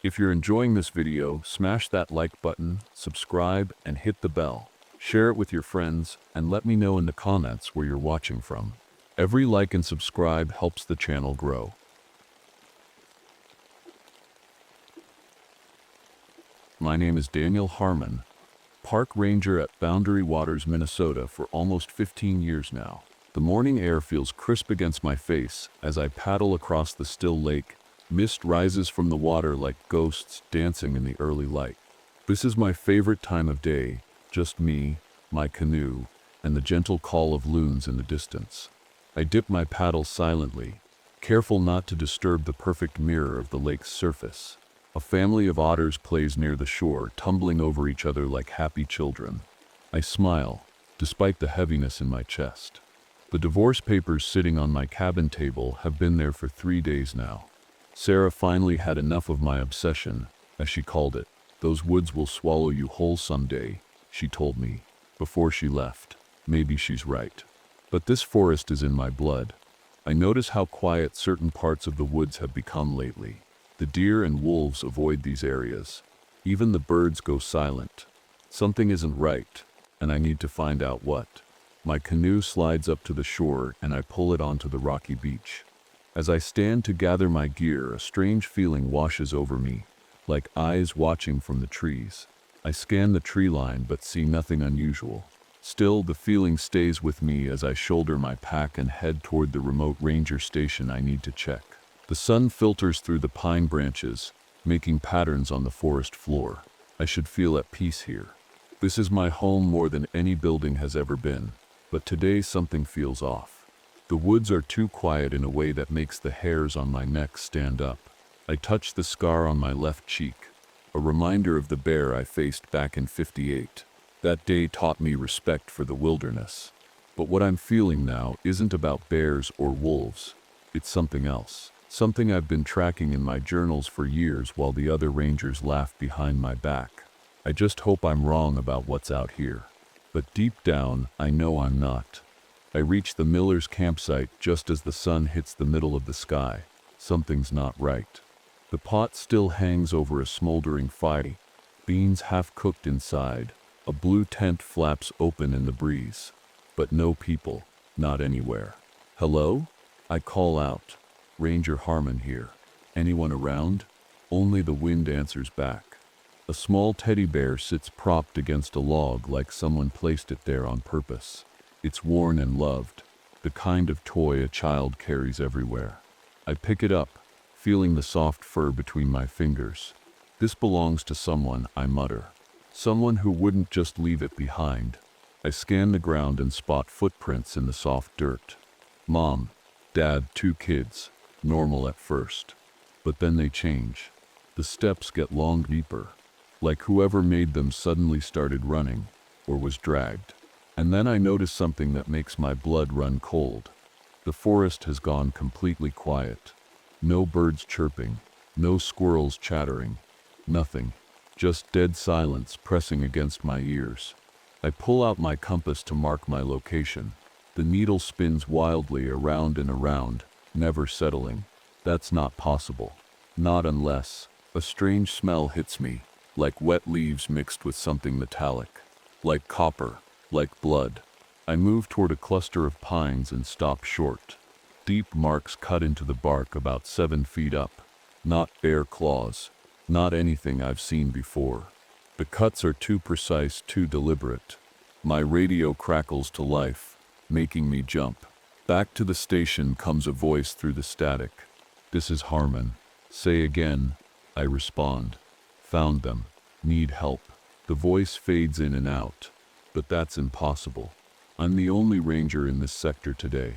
If you're enjoying this video, smash that like button, subscribe, and hit the bell. Share it with your friends, and let me know in the comments where you're watching from. Every like and subscribe helps the channel grow. My name is Daniel Harmon, park ranger at Boundary Waters, Minnesota for almost 15 years now. The morning air feels crisp against my face as I paddle across the still lake. Mist rises from the water like ghosts dancing in the early light. This is my favorite time of day, just me, my canoe, and the gentle call of loons in the distance. I dip my paddle silently, careful not to disturb the perfect mirror of the lake's surface. A family of otters plays near the shore, tumbling over each other like happy children. I smile, despite the heaviness in my chest. The divorce papers sitting on my cabin table have been there for 3 days now. Sarah finally had enough of my obsession, as she called it. Those woods will swallow you whole someday, she told me, before she left. Maybe she's right. But this forest is in my blood. I notice how quiet certain parts of the woods have become lately. The deer and wolves avoid these areas. Even the birds go silent. Something isn't right, and I need to find out what. My canoe slides up to the shore, and I pull it onto the rocky beach. As I stand to gather my gear, a strange feeling washes over me, like eyes watching from the trees. I scan the tree line but see nothing unusual. Still, the feeling stays with me as I shoulder my pack and head toward the remote ranger station I need to check. The sun filters through the pine branches, making patterns on the forest floor. I should feel at peace here. This is my home more than any building has ever been, but today something feels off. The woods are too quiet in a way that makes the hairs on my neck stand up. I touch the scar on my left cheek, a reminder of the bear I faced back in '58. That day taught me respect for the wilderness. But what I'm feeling now isn't about bears or wolves. It's something else. Something I've been tracking in my journals for years while the other rangers laugh behind my back. I just hope I'm wrong about what's out here. But deep down, I know I'm not. I reach the miller's campsite just as the sun hits the middle of the sky. Something's not right. The pot still hangs over a smoldering fire, beans half cooked inside. A blue tent flaps open in the breeze. But no people, not anywhere. Hello? I call out. Ranger Harmon here. Anyone around? Only the wind answers back. A small teddy bear sits propped against a log like someone placed it there on purpose. It's worn and loved, the kind of toy a child carries everywhere. I pick it up, feeling the soft fur between my fingers. This belongs to someone, I mutter. Someone who wouldn't just leave it behind. I scan the ground and spot footprints in the soft dirt. Mom, Dad, 2 kids. Normal at first. But then they change. The steps get long, deeper. Like whoever made them suddenly started running, or was dragged. And then I notice something that makes my blood run cold. The forest has gone completely quiet. No birds chirping, no squirrels chattering, nothing. Just dead silence pressing against my ears. I pull out my compass to mark my location. The needle spins wildly around and around, never settling. That's not possible. Not unless a strange smell hits me, like wet leaves mixed with something metallic, like copper. Like blood. I move toward a cluster of pines and stop short. Deep marks cut into the bark about 7 feet up. Not bear claws. Not anything I've seen before. The cuts are too precise, too deliberate. My radio crackles to life, making me jump. Back to the station comes a voice through the static. This is Harmon. Say again. I respond. Found them. Need help. The voice fades in and out. But that's impossible. I'm the only ranger in this sector today.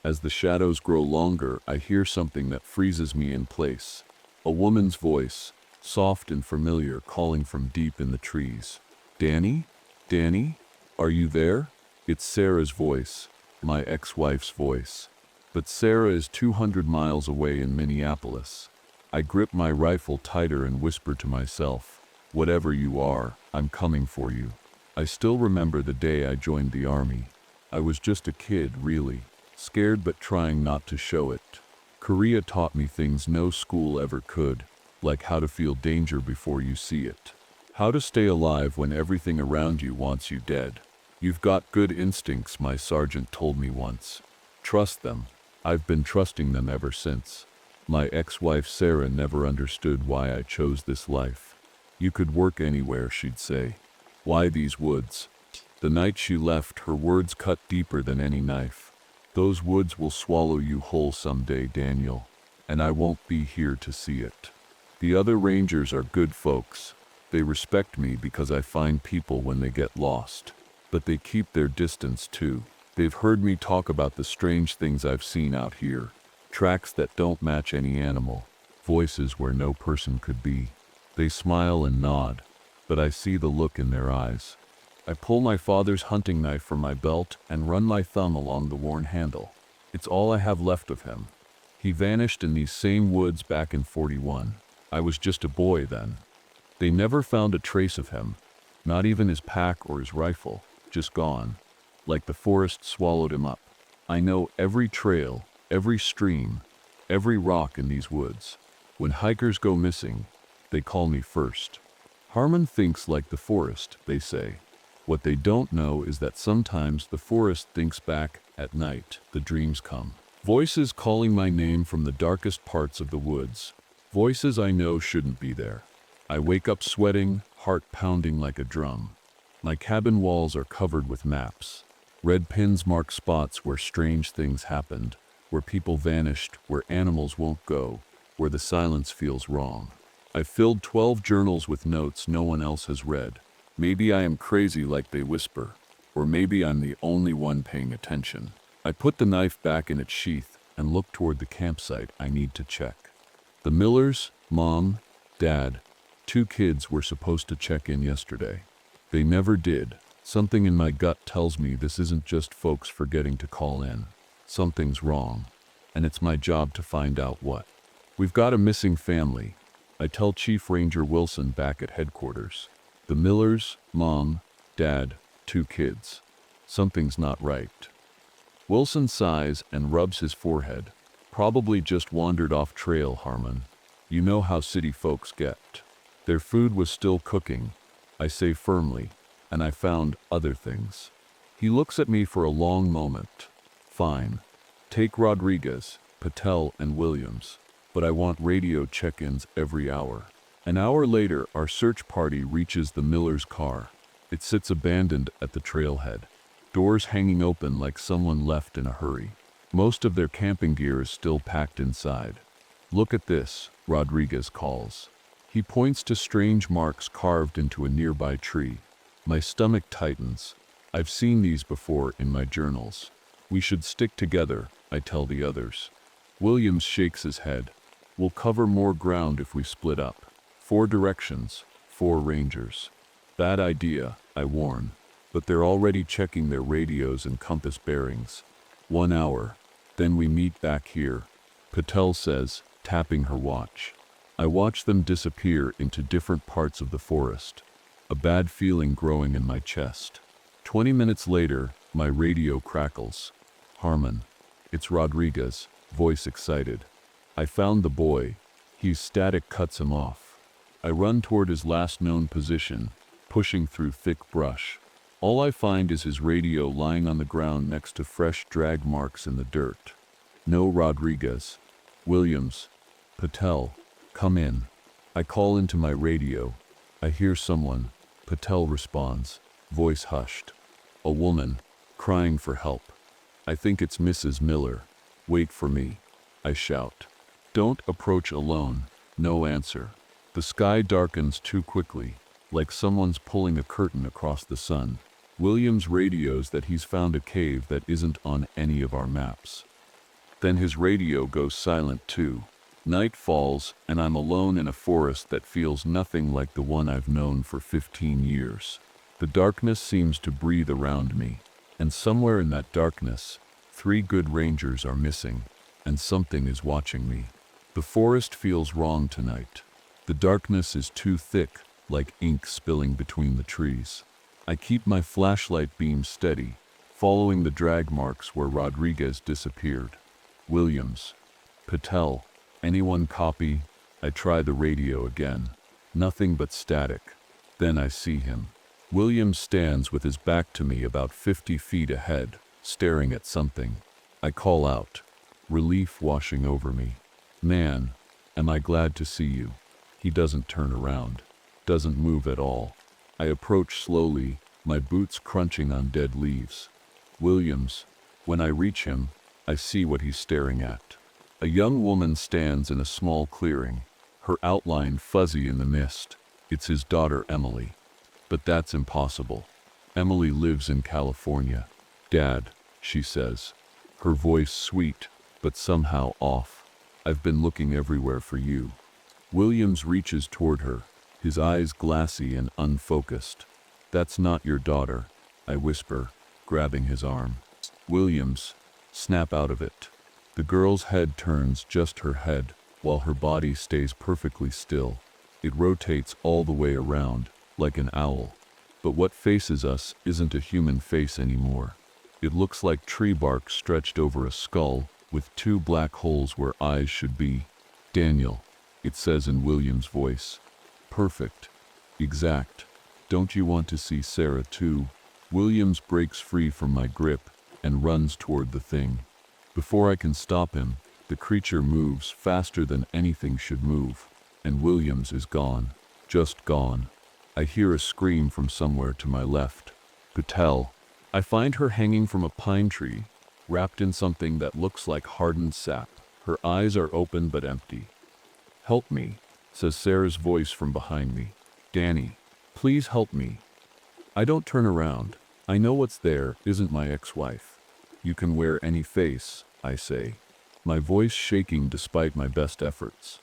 As the shadows grow longer, I hear something that freezes me in place. A woman's voice, soft and familiar, calling from deep in the trees. Danny? Danny? Are you there? It's Sarah's voice, my ex-wife's voice. But Sarah is 200 miles away in Minneapolis. I grip my rifle tighter and whisper to myself, whatever you are, I'm coming for you. I still remember the day I joined the army. I was just a kid, really, scared but trying not to show it. Korea taught me things no school ever could. like how to feel danger before you see it. How to stay alive when everything around you wants you dead. You've got good instincts, my sergeant told me once. Trust them. I've been trusting them ever since. My ex-wife Sarah never understood why I chose this life. You could work anywhere, she'd say. Why these woods? The night she left, her words cut deeper than any knife. Those woods will swallow you whole someday, Daniel, and I won't be here to see it. The other rangers are good folks. They respect me because I find people when they get lost. But they keep their distance too. They've heard me talk about the strange things I've seen out here. Tracks that don't match any animal. Voices where no person could be. They smile and nod, but I see the look in their eyes. I pull my father's hunting knife from my belt and run my thumb along the worn handle. It's all I have left of him. He vanished in these same woods back in '41. I was just a boy then. They never found a trace of him, not even his pack or his rifle, just gone, like the forest swallowed him up. I know every trail, every stream, every rock in these woods. When hikers go missing, they call me first. Harmon thinks like the forest, they say. What they don't know is that sometimes the forest thinks back at night. The dreams come. Voices calling my name from the darkest parts of the woods. Voices I know shouldn't be there. I wake up sweating, heart pounding like a drum. My cabin walls are covered with maps. Red pins mark spots where strange things happened, where people vanished, where animals won't go, where the silence feels wrong. I've filled 12 journals with notes no one else has read. Maybe I am crazy like they whisper, or maybe I'm the only one paying attention. I put the knife back in its sheath and look toward the campsite I need to check. The Millers, Mom, Dad, 2 kids were supposed to check in yesterday. They never did. Something in my gut tells me this isn't just folks forgetting to call in. Something's wrong, and it's my job to find out what. We've got a missing family, I tell Chief Ranger Wilson back at headquarters. The Millers, Mom, Dad, 2 kids. Something's not right. Wilson sighs and rubs his forehead. Probably just wandered off trail, Harmon. You know how city folks get. Their food was still cooking, I say firmly, and I found other things. He looks at me for a long moment. Fine. Take Rodriguez, Patel, and Williams, but I want radio check-ins every hour. An hour later, our search party reaches the Miller's car. It sits abandoned at the trailhead, doors hanging open like someone left in a hurry. Most of their camping gear is still packed inside. Look at this, Rodriguez calls. He points to strange marks carved into a nearby tree. My stomach tightens. I've seen these before in my journals. We should stick together, I tell the others. Williams shakes his head. We'll cover more ground if we split up. 4 directions, 4 rangers. Bad idea, I warn, but they're already checking their radios and compass bearings. 1 hour, then we meet back here, Patel says, tapping her watch. I watch them disappear into different parts of the forest, a bad feeling growing in my chest. 20 minutes later, my radio crackles. Harmon. It's Rodriguez, voice excited. I found the boy. His static cuts him off. I run toward his last known position, pushing through thick brush. All I find is his radio lying on the ground next to fresh drag marks in the dirt. No Rodriguez. Williams. Patel. Come in. I call into my radio. I hear someone. Patel responds, voice hushed. A woman, crying for help. I think it's Mrs. Miller. Wait for me, I shout. Don't approach alone. No answer. The sky darkens too quickly, like someone's pulling a curtain across the sun. Williams radios that he's found a cave that isn't on any of our maps. Then his radio goes silent too. Night falls, and I'm alone in a forest that feels nothing like the one I've known for 15 years. The darkness seems to breathe around me, and somewhere in that darkness, 3 good rangers are missing, and something is watching me. The forest feels wrong tonight. The darkness is too thick, like ink spilling between the trees. I keep my flashlight beam steady, following the drag marks where Rodriguez disappeared. Williams. Patel. Anyone copy? I try the radio again. Nothing but static. Then I see him. Williams stands with his back to me about 50 feet ahead, staring at something. I call out, relief washing over me. Man, am I glad to see you. He doesn't turn around, doesn't move at all. I approach slowly, my boots crunching on dead leaves. Williams. When I reach him, I see what he's staring at. A young woman stands in a small clearing, her outline fuzzy in the mist. It's his daughter Emily. But that's impossible. Emily lives in California. Dad, she says, her voice sweet, but somehow off. I've been looking everywhere for you. Williams reaches toward her, his eyes glassy and unfocused. That's not your daughter, I whisper, grabbing his arm. Williams, snap out of it. The girl's head turns just her head, while her body stays perfectly still. It rotates all the way around, like an owl. But what faces us isn't a human face anymore. It looks like tree bark stretched over a skull, with 2 black holes where eyes should be. Daniel, it says in Williams' voice. Perfect. Exact. Don't you want to see Sarah too? Williams breaks free from my grip and runs toward the thing. Before I can stop him, the creature moves faster than anything should move, and Williams is gone. Just gone. I hear a scream from somewhere to my left. Patel. I find her hanging from a pine tree, wrapped in something that looks like hardened sap. Her eyes are open but empty. Help me, says Sarah's voice from behind me. Danny, please help me. I don't turn around. I know what's there isn't my ex-wife. You can wear any face, I say, my voice shaking despite my best efforts.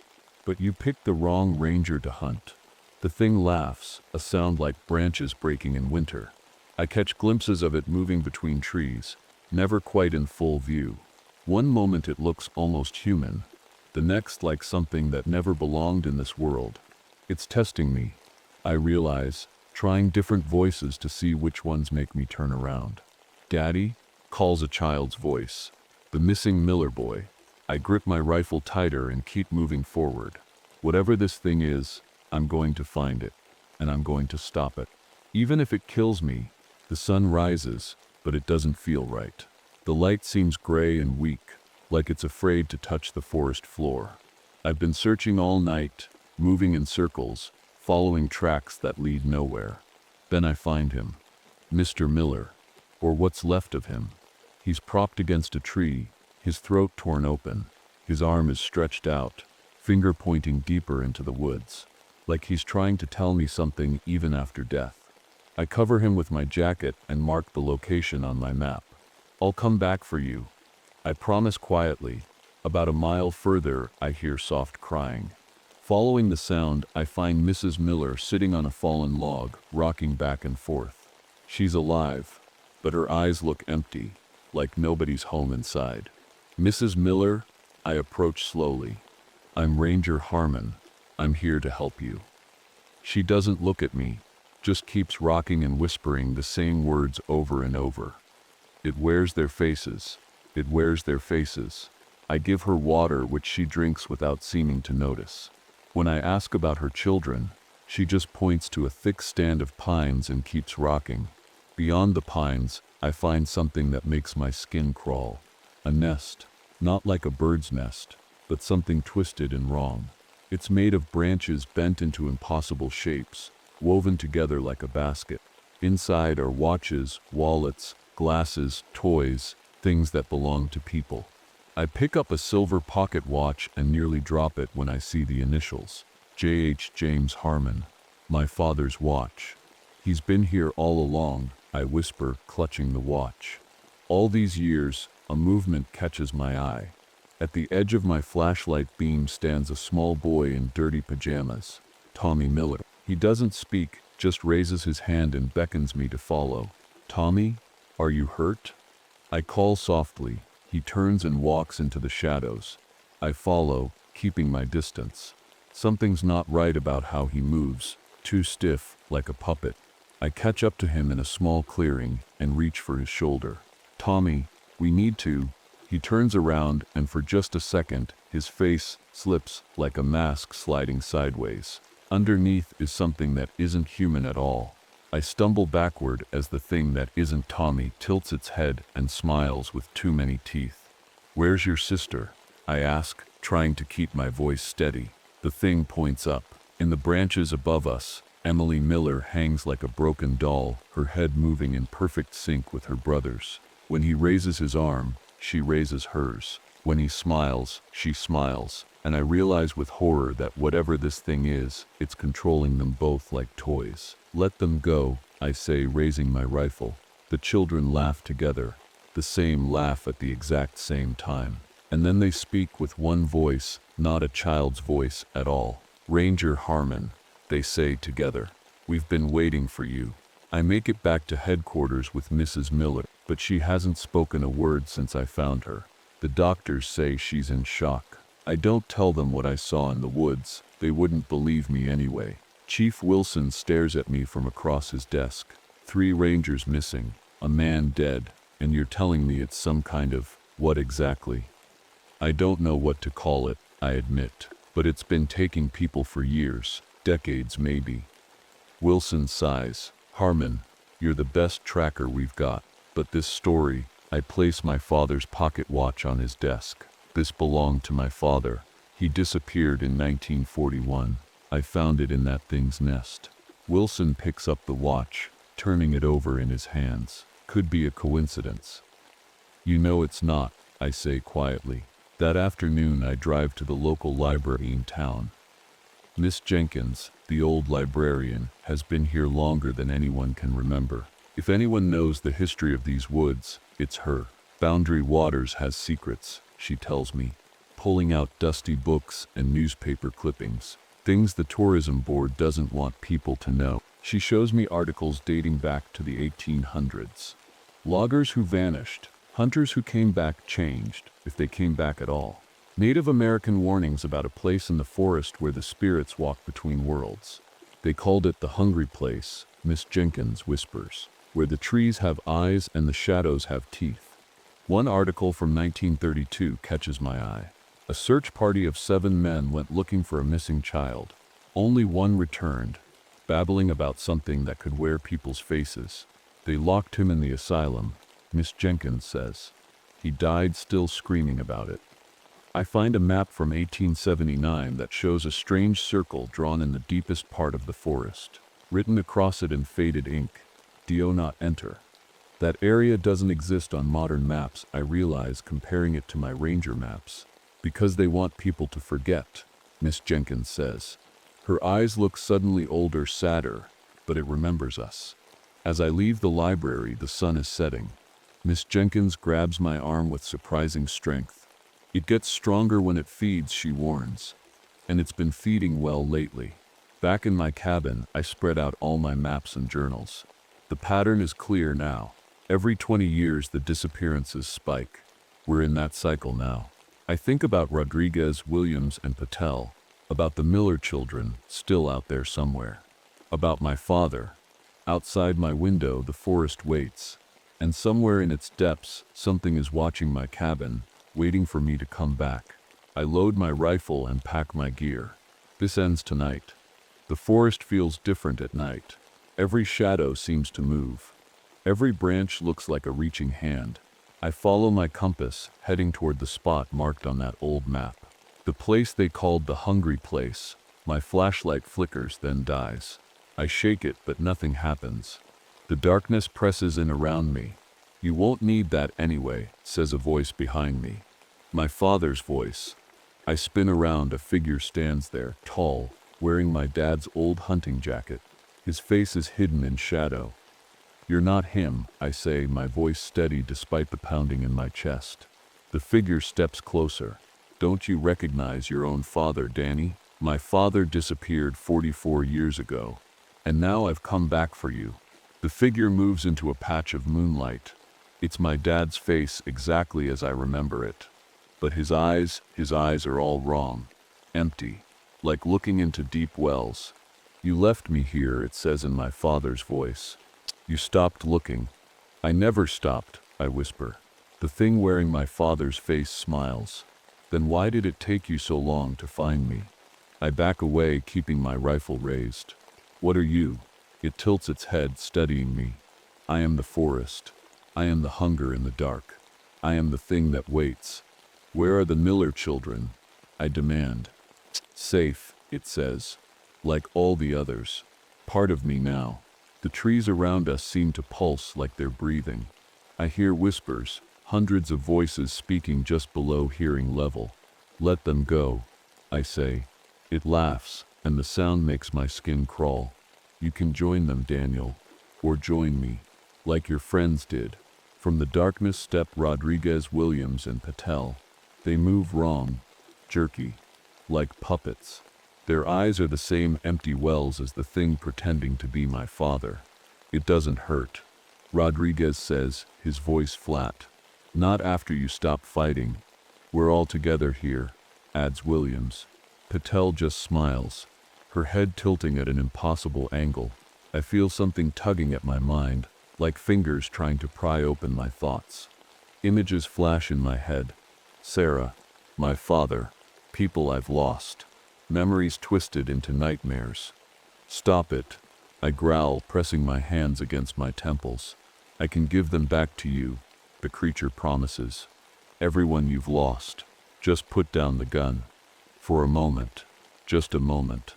But you picked the wrong ranger to hunt. The thing laughs, a sound like branches breaking in winter. I catch glimpses of it moving between trees, never quite in full view. One moment it looks almost human, the next like something that never belonged in this world. It's testing me, I realize, trying different voices to see which ones make me turn around. Daddy, calls a child's voice. The missing Miller boy. I grip my rifle tighter and keep moving forward. Whatever this thing is, I'm going to find it, and I'm going to stop it. Even if it kills me. The sun rises, but it doesn't feel right. The light seems gray and weak, like it's afraid to touch the forest floor. I've been searching all night, moving in circles, following tracks that lead nowhere. Then I find him. Mr. Miller, or what's left of him. He's propped against a tree, his throat torn open. His arm is stretched out, finger pointing deeper into the woods, like he's trying to tell me something even after death. I cover him with my jacket and mark the location on my map. I'll come back for you. I promise quietly. About a mile further, I hear soft crying. Following the sound, I find Mrs. Miller sitting on a fallen log, rocking back and forth. She's alive, but her eyes look empty, like nobody's home inside. Mrs. Miller, I approach slowly. I'm Ranger Harmon. I'm here to help you. She doesn't look at me, just keeps rocking and whispering the same words over and over. It wears their faces. It wears their faces. I give her water, which she drinks without seeming to notice. When I ask about her children, she just points to a thick stand of pines and keeps rocking. Beyond the pines, I find something that makes my skin crawl. A nest, not like a bird's nest, but something twisted and wrong. It's made of branches bent into impossible shapes, woven together like a basket. Inside are watches, wallets, glasses, toys, things that belong to people. I pick up a silver pocket watch and nearly drop it when I see the initials. J.H. James Harmon. My father's watch. He's been here all along, I whisper, clutching the watch. All these years, a movement catches my eye. At the edge of my flashlight beam stands a small boy in dirty pajamas. Tommy Miller. He doesn't speak, just raises his hand and beckons me to follow. Tommy, are you hurt? I call softly. He turns and walks into the shadows. I follow, keeping my distance. Something's not right about how he moves, too stiff, like a puppet. I catch up to him in a small clearing and reach for his shoulder. Tommy, we need to. He turns around and for just a second, His face slips like a mask sliding sideways. Underneath is something that isn't human at all. I stumble backward as the thing that isn't Tommy tilts its head and smiles with too many teeth. "Where's your sister?" I ask, trying to keep my voice steady. The thing points up. In the branches above us, Emily Miller hangs like a broken doll, her head moving in perfect sync with her brother's. When he raises his arm, she raises hers. When he smiles, she smiles, and I realize with horror that whatever this thing is, it's controlling them both like toys. "Let them go," I say, raising my rifle. The children laugh together, the same laugh at the exact same time. And then they speak with one voice, not a child's voice at all. "Ranger Harmon," they say together. "We've been waiting for you." I make it back to headquarters with Mrs. Miller, but she hasn't spoken a word since I found her. The doctors say she's in shock. I don't tell them what I saw in the woods. They wouldn't believe me anyway. Chief Wilson stares at me from across his desk. 3 rangers missing, a man dead, and you're telling me it's some kind of, what exactly? I don't know what to call it, I admit, but it's been taking people for years, decades maybe. Wilson sighs. "Harmon, you're the best tracker we've got, but this story," I place my father's pocket watch on his desk. "This belonged to my father. He disappeared in 1941. I found it in that thing's nest." Wilson picks up the watch, turning it over in his hands. "Could be a coincidence." "You know it's not," I say quietly. That afternoon I drive to the local library in town. Miss Jenkins, the old librarian, has been here longer than anyone can remember. If anyone knows the history of these woods, it's her. Boundary Waters has secrets, she tells me, pulling out dusty books and newspaper clippings, things the tourism board doesn't want people to know. She shows me articles dating back to the 1800s. Loggers who vanished, hunters who came back changed, if they came back at all. Native American warnings about a place in the forest where the spirits walk between worlds. They called it the hungry place, Miss Jenkins whispers, where the trees have eyes and the shadows have teeth. One article from 1932 catches my eye. A search party of 7 men went looking for a missing child. Only one returned, babbling about something that could wear people's faces. They locked him in the asylum, Miss Jenkins says. He died still screaming about it. I find a map from 1879 that shows a strange circle drawn in the deepest part of the forest. Written across it in faded ink, "Do not enter." That area doesn't exist on modern maps, I realize, comparing it to my ranger maps. "Because they want people to forget," Miss Jenkins says. Her eyes look suddenly older, sadder, but it remembers us. As I leave the library, the sun is setting. Miss Jenkins grabs my arm with surprising strength. "It gets stronger when it feeds," she warns. And it's been feeding well lately. Back in my cabin, I spread out all my maps and journals. The pattern is clear now. Every 20 years the disappearances spike. We're in that cycle now. I think about Rodriguez, Williams, and Patel, about the Miller children still out there somewhere, about my father. Outside my window the forest waits, and somewhere in its depths something is watching my cabin, waiting for me to come back. I load my rifle and pack my gear. This ends tonight. The forest feels different at night. Every shadow seems to move. Every branch looks like a reaching hand. I follow my compass, heading toward the spot marked on that old map. The place they called the hungry place. My flashlight flickers, then dies. I shake it, but nothing happens. The darkness presses in around me. "You won't need that anyway," says a voice behind me. My father's voice. I spin around, a figure stands there, tall, wearing my dad's old hunting jacket. His face is hidden in shadow. "You're not him," I say, my voice steady despite the pounding in my chest. The figure steps closer. "Don't you recognize your own father, Danny? My father disappeared 44 years ago, and now I've come back for you." The figure moves into a patch of moonlight. It's my dad's face exactly as I remember it. But his eyes are all wrong. Empty. Like looking into deep wells. "You left me here," it says in my father's voice. "You stopped looking." "I never stopped," I whisper. The thing wearing my father's face smiles. Then why did it take you so long to find me? I back away, keeping my rifle raised. What are you? It tilts its head, studying me. I am the forest. I am the hunger in the dark. I am the thing that waits. Where are the Miller children? I demand. Safe, it says. Like all the others. Part of me now. The trees around us seem to pulse like they're breathing. I hear whispers, hundreds of voices speaking just below hearing level. Let them go, I say. It laughs, and the sound makes my skin crawl. You can join them, Daniel. Or join me, like your friends did. From the darkness step Rodriguez, Williams, and Patel. They move wrong, jerky, like puppets. Their eyes are the same empty wells as the thing pretending to be my father. It doesn't hurt, Rodriguez says, his voice flat. Not after you stop fighting. We're all together here, adds Williams. Patel just smiles, her head tilting at an impossible angle. I feel something tugging at my mind, like fingers trying to pry open my thoughts. Images flash in my head. Sarah, my father, people I've lost. Memories twisted into nightmares. Stop it, I growl, pressing my hands against my temples. I can give them back to you, the creature promises. Everyone you've lost. Just put down the gun. For a moment. Just a moment.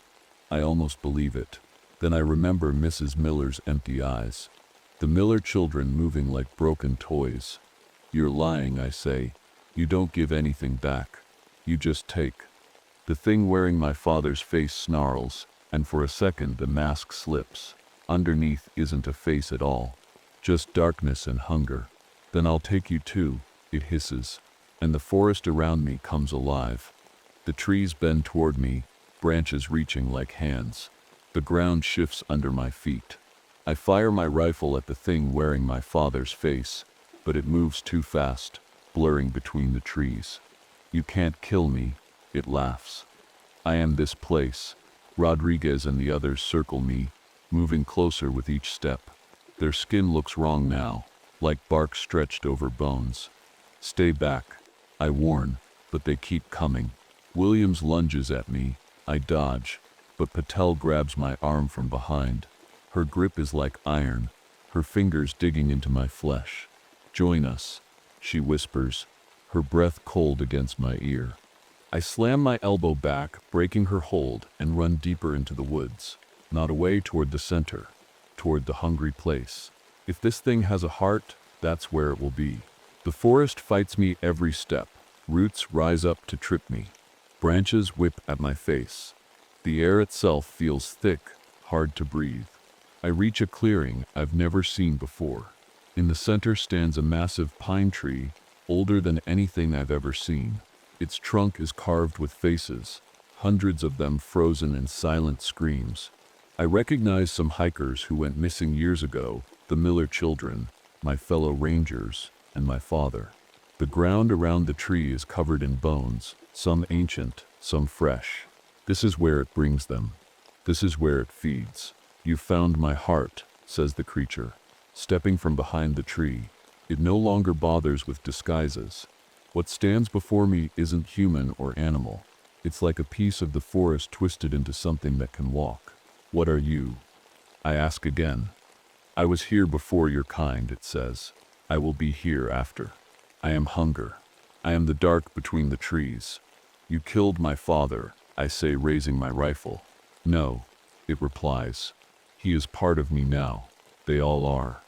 I almost believe it. Then I remember Mrs. Miller's empty eyes. The Miller children moving like broken toys. You're lying, I say. You don't give anything back. You just take. The thing wearing my father's face snarls, and for a second the mask slips. Underneath isn't a face at all. Just darkness and hunger. Then I'll take you too, it hisses. And the forest around me comes alive. The trees bend toward me, branches reaching like hands. The ground shifts under my feet. I fire my rifle at the thing wearing my father's face, but it moves too fast, blurring between the trees. You can't kill me, it laughs. I am this place. Rodriguez and the others circle me, moving closer with each step. Their skin looks wrong now, like bark stretched over bones. Stay back, I warn, but they keep coming. Williams lunges at me. I dodge, but Patel grabs my arm from behind. Her grip is like iron, her fingers digging into my flesh. Join us, she whispers, her breath cold against my ear. I slam my elbow back, breaking her hold, and run deeper into the woods, not away toward the center, toward the hungry place. If this thing has a heart, that's where it will be. The forest fights me every step. Roots rise up to trip me. Branches whip at my face. The air itself feels thick, hard to breathe. I reach a clearing I've never seen before. In the center stands a massive pine tree, older than anything I've ever seen. Its trunk is carved with faces, hundreds of them frozen in silent screams. I recognize some hikers who went missing years ago, the Miller children, my fellow rangers, and my father. The ground around the tree is covered in bones, some ancient, some fresh. This is where it brings them. This is where it feeds. You found my heart, says the creature, stepping from behind the tree. It no longer bothers with disguises. What stands before me isn't human or animal. It's like a piece of the forest twisted into something that can walk. What are you? I ask again. I was here before your kind, it says. I will be here after. I am hunger. I am the dark between the trees. You killed my father, I say, raising my rifle. No, it replies. He is part of me now. They all are.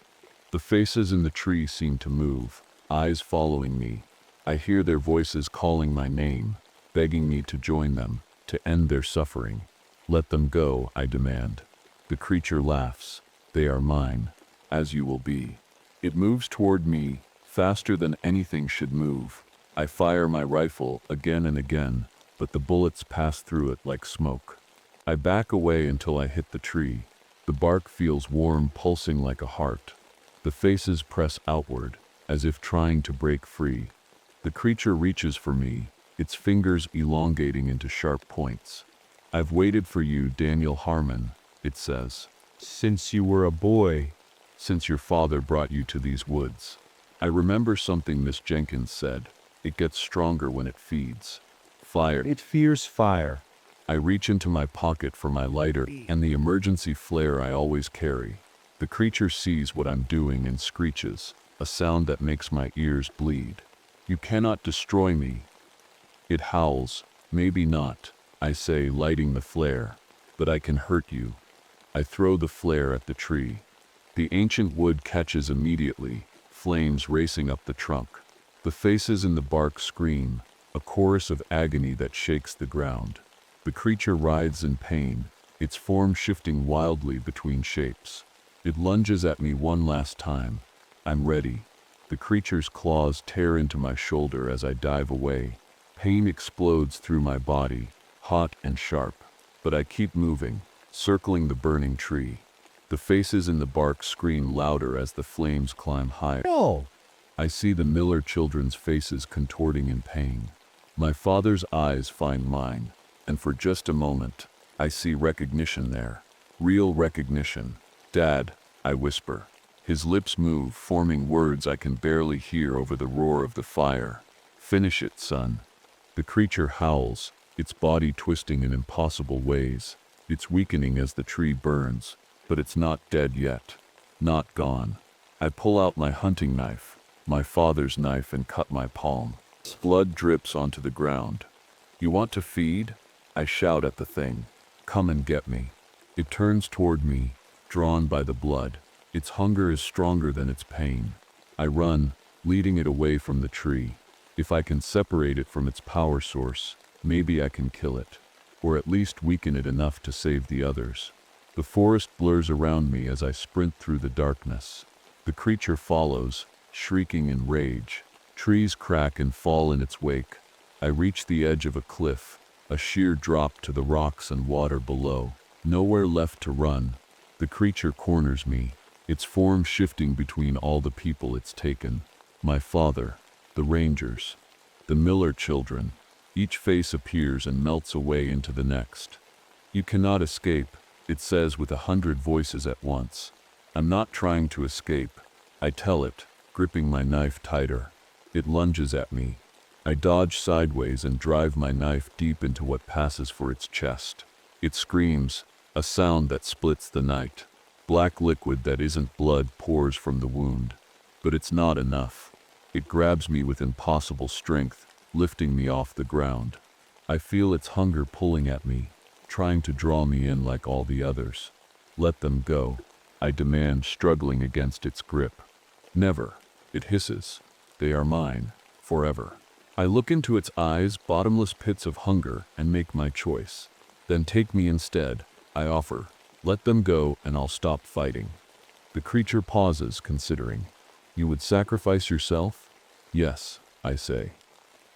The faces in the tree seem to move, eyes following me. I hear their voices calling my name, begging me to join them, to end their suffering. Let them go, I demand. The creature laughs. They are mine, as you will be. It moves toward me, faster than anything should move. I fire my rifle again and again, but the bullets pass through it like smoke. I back away until I hit the tree. The bark feels warm, pulsing like a heart. The faces press outward, as if trying to break free. The creature reaches for me, its fingers elongating into sharp points. I've waited for you, Daniel Harmon, it says. Since you were a boy. Since your father brought you to these woods. I remember something Miss Jenkins said. It gets stronger when it feeds. Fire. It fears fire. I reach into my pocket for my lighter and the emergency flare I always carry. The creature sees what I'm doing and screeches, a sound that makes my ears bleed. You cannot destroy me. It howls. Maybe not, I say, lighting the flare. But I can hurt you. I throw the flare at the tree. The ancient wood catches immediately, flames racing up the trunk. The faces in the bark scream, a chorus of agony that shakes the ground. The creature writhes in pain, its form shifting wildly between shapes. It lunges at me one last time. I'm ready. The creature's claws tear into my shoulder as I dive away. Pain explodes through my body, hot and sharp. But I keep moving, circling the burning tree. The faces in the bark scream louder as the flames climb higher. No! I see the Miller children's faces contorting in pain. My father's eyes find mine, and for just a moment, I see recognition there. Real recognition. Dad, I whisper. His lips move, forming words I can barely hear over the roar of the fire. Finish it, son. The creature howls, its body twisting in impossible ways. It's weakening as the tree burns, but it's not dead yet. Not gone. I pull out my hunting knife, my father's knife, and cut my palm. Blood drips onto the ground. You want to feed? I shout at the thing. Come and get me. It turns toward me, drawn by the blood. Its hunger is stronger than its pain. I run, leading it away from the tree. If I can separate it from its power source, maybe I can kill it, or at least weaken it enough to save the others. The forest blurs around me as I sprint through the darkness. The creature follows, shrieking in rage. Trees crack and fall in its wake. I reach the edge of a cliff, a sheer drop to the rocks and water below. Nowhere left to run. The creature corners me, its form shifting between all the people it's taken. My father, the Rangers, the Miller children. Each face appears and melts away into the next. You cannot escape, it says with 100 voices at once. I'm not trying to escape, I tell it, gripping my knife tighter. It lunges at me. I dodge sideways and drive my knife deep into what passes for its chest. It screams, a sound that splits the night. Black liquid that isn't blood pours from the wound. But it's not enough. It grabs me with impossible strength, lifting me off the ground. I feel its hunger pulling at me, trying to draw me in like all the others. Let them go, I demand, struggling against its grip. Never, it hisses. They are mine, forever. I look into its eyes, bottomless pits of hunger, and make my choice. Then take me instead, I offer. Let them go and I'll stop fighting. The creature pauses, considering. You would sacrifice yourself? Yes, I say.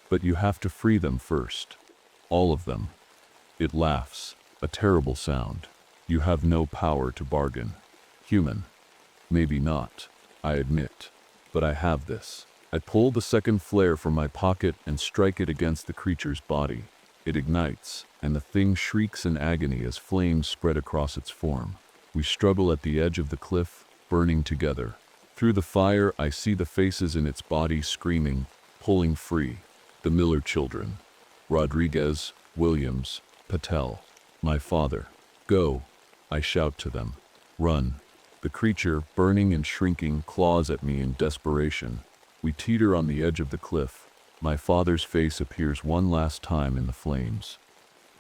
But you have to free them first. All of them. It laughs, a terrible sound. You have no power to bargain. Human. Maybe not, I admit. But I have this. I pull the second flare from my pocket and strike it against the creature's body. It ignites, and the thing shrieks in agony as flames spread across its form. We struggle at the edge of the cliff, burning together. Through the fire, I see the faces in its body screaming, pulling free. The Miller children. Rodriguez, Williams, Patel. My father. Go, I shout to them. Run. The creature, burning and shrinking, claws at me in desperation. We teeter on the edge of the cliff. My father's face appears one last time in the flames.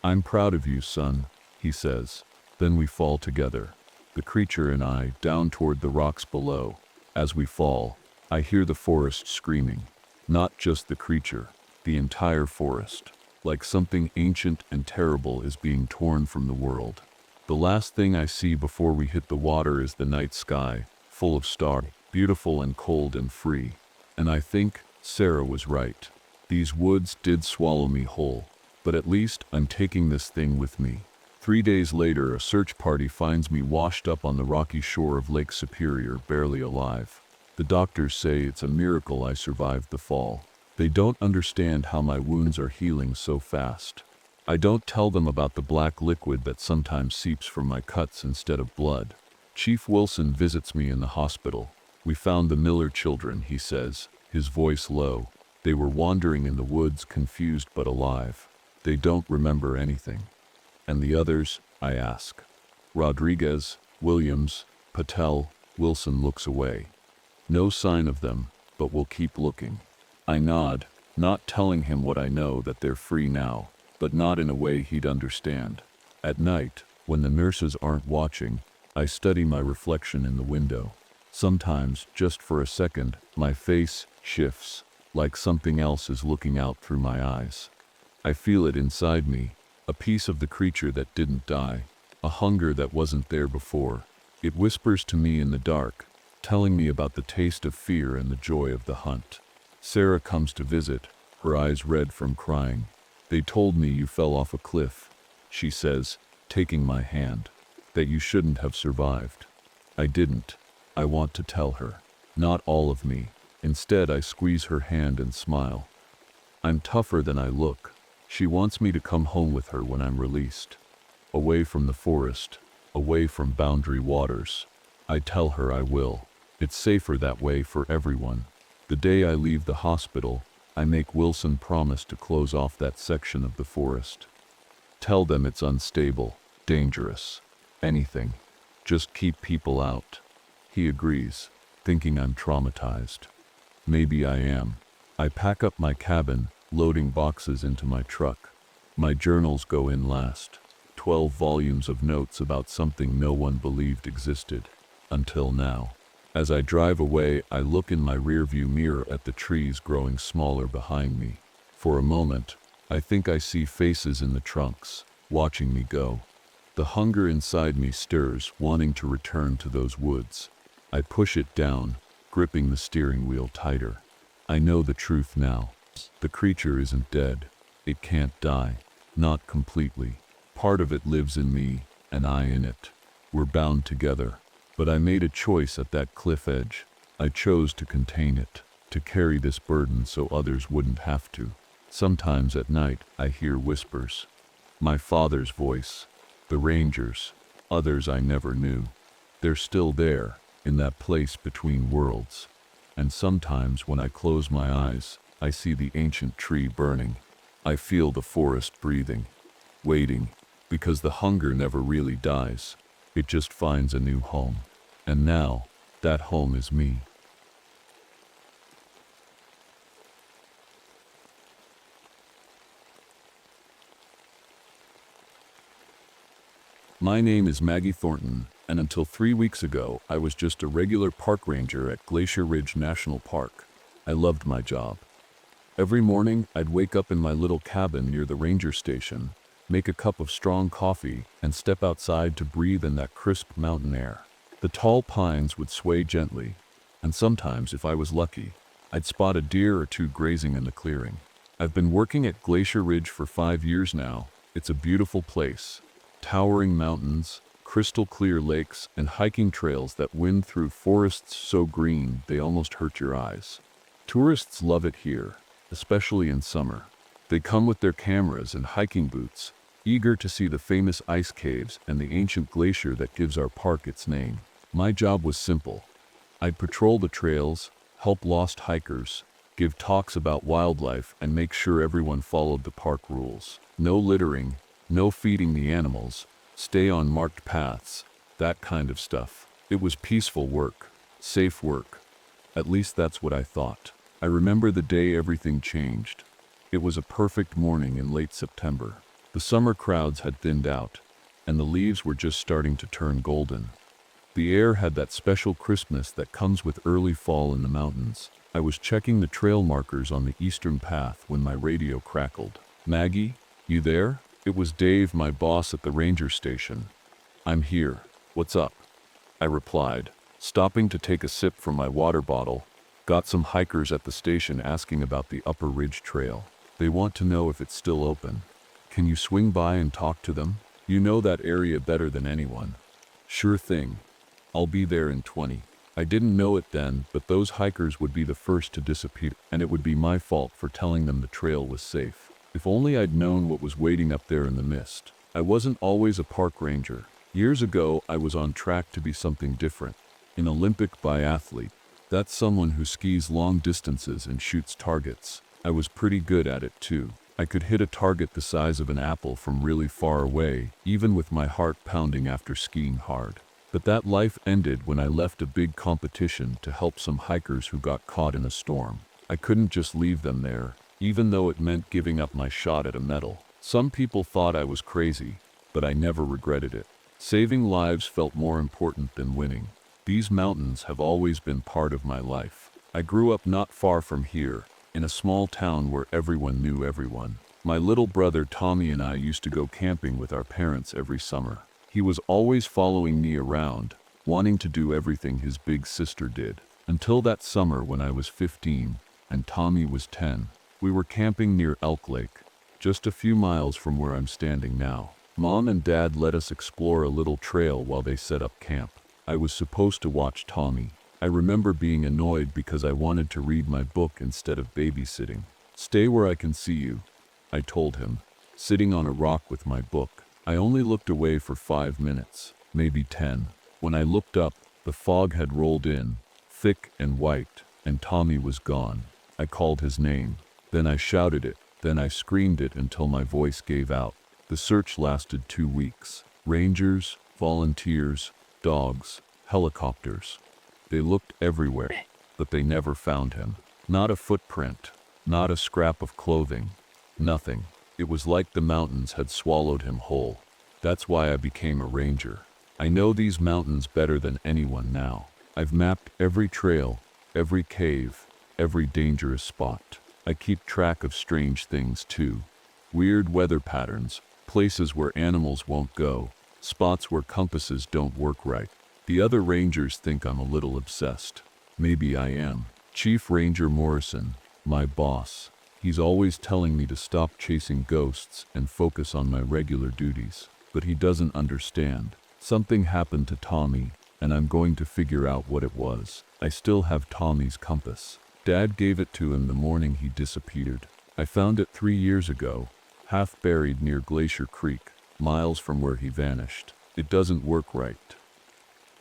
I'm proud of you, son, he says. Then we fall together. The creature and I, down toward the rocks below. As we fall, I hear the forest screaming. Not just the creature, the entire forest. Like something ancient and terrible is being torn from the world. The last thing I see before we hit the water is the night sky, full of stars, beautiful and cold and free. And I think Sarah was right. These woods did swallow me whole, but at least I'm taking this thing with me. 3 days later, a search party finds me washed up on the rocky shore of Lake Superior, barely alive. The doctors say it's a miracle I survived the fall. They don't understand how my wounds are healing so fast. I don't tell them about the black liquid that sometimes seeps from my cuts instead of blood. Chief Wilson visits me in the hospital. We found the Miller children, he says, his voice low. They were wandering in the woods, confused but alive. They don't remember anything. And the others, I ask. Rodriguez, Williams, Patel, Wilson looks away. No sign of them, but we'll keep looking. I nod, not telling him what I know, that they're free now, but not in a way he'd understand. At night, when the nurses aren't watching, I study my reflection in the window. Sometimes, just for a second, my face shifts, like something else is looking out through my eyes. I feel it inside me, a piece of the creature that didn't die, a hunger that wasn't there before. It whispers to me in the dark, telling me about the taste of fear and the joy of the hunt. Sarah comes to visit, her eyes red from crying. They told me you fell off a cliff, she says, taking my hand, that you shouldn't have survived. I didn't. I want to tell her. Not all of me. Instead, I squeeze her hand and smile. I'm tougher than I look. She wants me to come home with her when I'm released. Away from the forest, away from Boundary Waters. I tell her I will. It's safer that way for everyone. The day I leave the hospital, I make Wilson promise to close off that section of the forest. Tell them it's unstable, dangerous, anything. Just keep people out. He agrees, thinking I'm traumatized. Maybe I am. I pack up my cabin, loading boxes into my truck. My journals go in last. 12 volumes of notes about something no one believed existed. Until now. As I drive away, I look in my rearview mirror at the trees growing smaller behind me. For a moment, I think I see faces in the trunks, watching me go. The hunger inside me stirs, wanting to return to those woods. I push it down, gripping the steering wheel tighter. I know the truth now. The creature isn't dead. It can't die. Not completely. Part of it lives in me, and I in it. We're bound together. But I made a choice at that cliff edge. I chose to contain it, to carry this burden so others wouldn't have to. Sometimes at night, I hear whispers. My father's voice. The Rangers. Others I never knew. They're still there, in that place between worlds. And sometimes when I close my eyes, I see the ancient tree burning. I feel the forest breathing, waiting, because the hunger never really dies. It just finds a new home. And now, that home is me. My name is Maggie Thornton, and until 3 weeks ago, I was just a regular park ranger at Glacier Ridge National Park. I loved my job. Every morning, I'd wake up in my little cabin near the ranger station, make a cup of strong coffee, and step outside to breathe in that crisp mountain air. The tall pines would sway gently, and sometimes, if I was lucky, I'd spot a deer or two grazing in the clearing. I've been working at Glacier Ridge for 5 years now. It's a beautiful place. Towering mountains, crystal clear lakes, and hiking trails that wind through forests so green they almost hurt your eyes. Tourists love it here, especially in summer. They come with their cameras and hiking boots, eager to see the famous ice caves and the ancient glacier that gives our park its name. My job was simple. I'd patrol the trails, help lost hikers, give talks about wildlife, and make sure everyone followed the park rules. No littering, no feeding the animals, stay on marked paths, that kind of stuff. It was peaceful work, safe work. At least that's what I thought. I remember the day everything changed. It was a perfect morning in late September. The summer crowds had thinned out, and the leaves were just starting to turn golden. The air had that special crispness that comes with early fall in the mountains. I was checking the trail markers on the eastern path when my radio crackled. "Maggie, you there?" It was Dave, my boss at the ranger station. "I'm here. What's up?" I replied, stopping to take a sip from my water bottle. "Got some hikers at the station asking about the Upper Ridge Trail. They want to know if it's still open. Can you swing by and talk to them? You know that area better than anyone." "Sure thing. I'll be there in 20. I didn't know it then, but those hikers would be the first to disappear, and it would be my fault for telling them the trail was safe. If only I'd known what was waiting up there in the mist. I wasn't always a park ranger. Years ago, I was on track to be something different. An Olympic biathlete. That's someone who skis long distances and shoots targets. I was pretty good at it too. I could hit a target the size of an apple from really far away, even with my heart pounding after skiing hard. But that life ended when I left a big competition to help some hikers who got caught in a storm. I couldn't just leave them there, even though it meant giving up my shot at a medal. Some people thought I was crazy, but I never regretted it. Saving lives felt more important than winning. These mountains have always been part of my life. I grew up not far from here, in a small town where everyone knew everyone. My little brother Tommy and I used to go camping with our parents every summer. He was always following me around, wanting to do everything his big sister did. Until that summer when I was 15 and Tommy was 10. We were camping near Elk Lake, just a few miles from where I'm standing now. Mom and Dad let us explore a little trail while they set up camp. I was supposed to watch Tommy. I remember being annoyed because I wanted to read my book instead of babysitting. "Stay where I can see you," I told him, sitting on a rock with my book. I only looked away for 5 minutes, maybe 10. When I looked up, the fog had rolled in, thick and white, and Tommy was gone. I called his name. Then I shouted it. Then I screamed it until my voice gave out. The search lasted 2 weeks. Rangers, volunteers, dogs, helicopters. They looked everywhere, but they never found him. Not a footprint, not a scrap of clothing, nothing. It was like the mountains had swallowed him whole. That's why I became a ranger. I know these mountains better than anyone now. I've mapped every trail, every cave, every dangerous spot. I keep track of strange things too. Weird weather patterns, places where animals won't go, spots where compasses don't work right. The other rangers think I'm a little obsessed. Maybe I am. Chief Ranger Morrison, my boss, he's always telling me to stop chasing ghosts and focus on my regular duties. But he doesn't understand. Something happened to Tommy, and I'm going to figure out what it was. I still have Tommy's compass. Dad gave it to him the morning he disappeared. I found it 3 years ago, half buried near Glacier Creek, miles from where he vanished. It doesn't work right.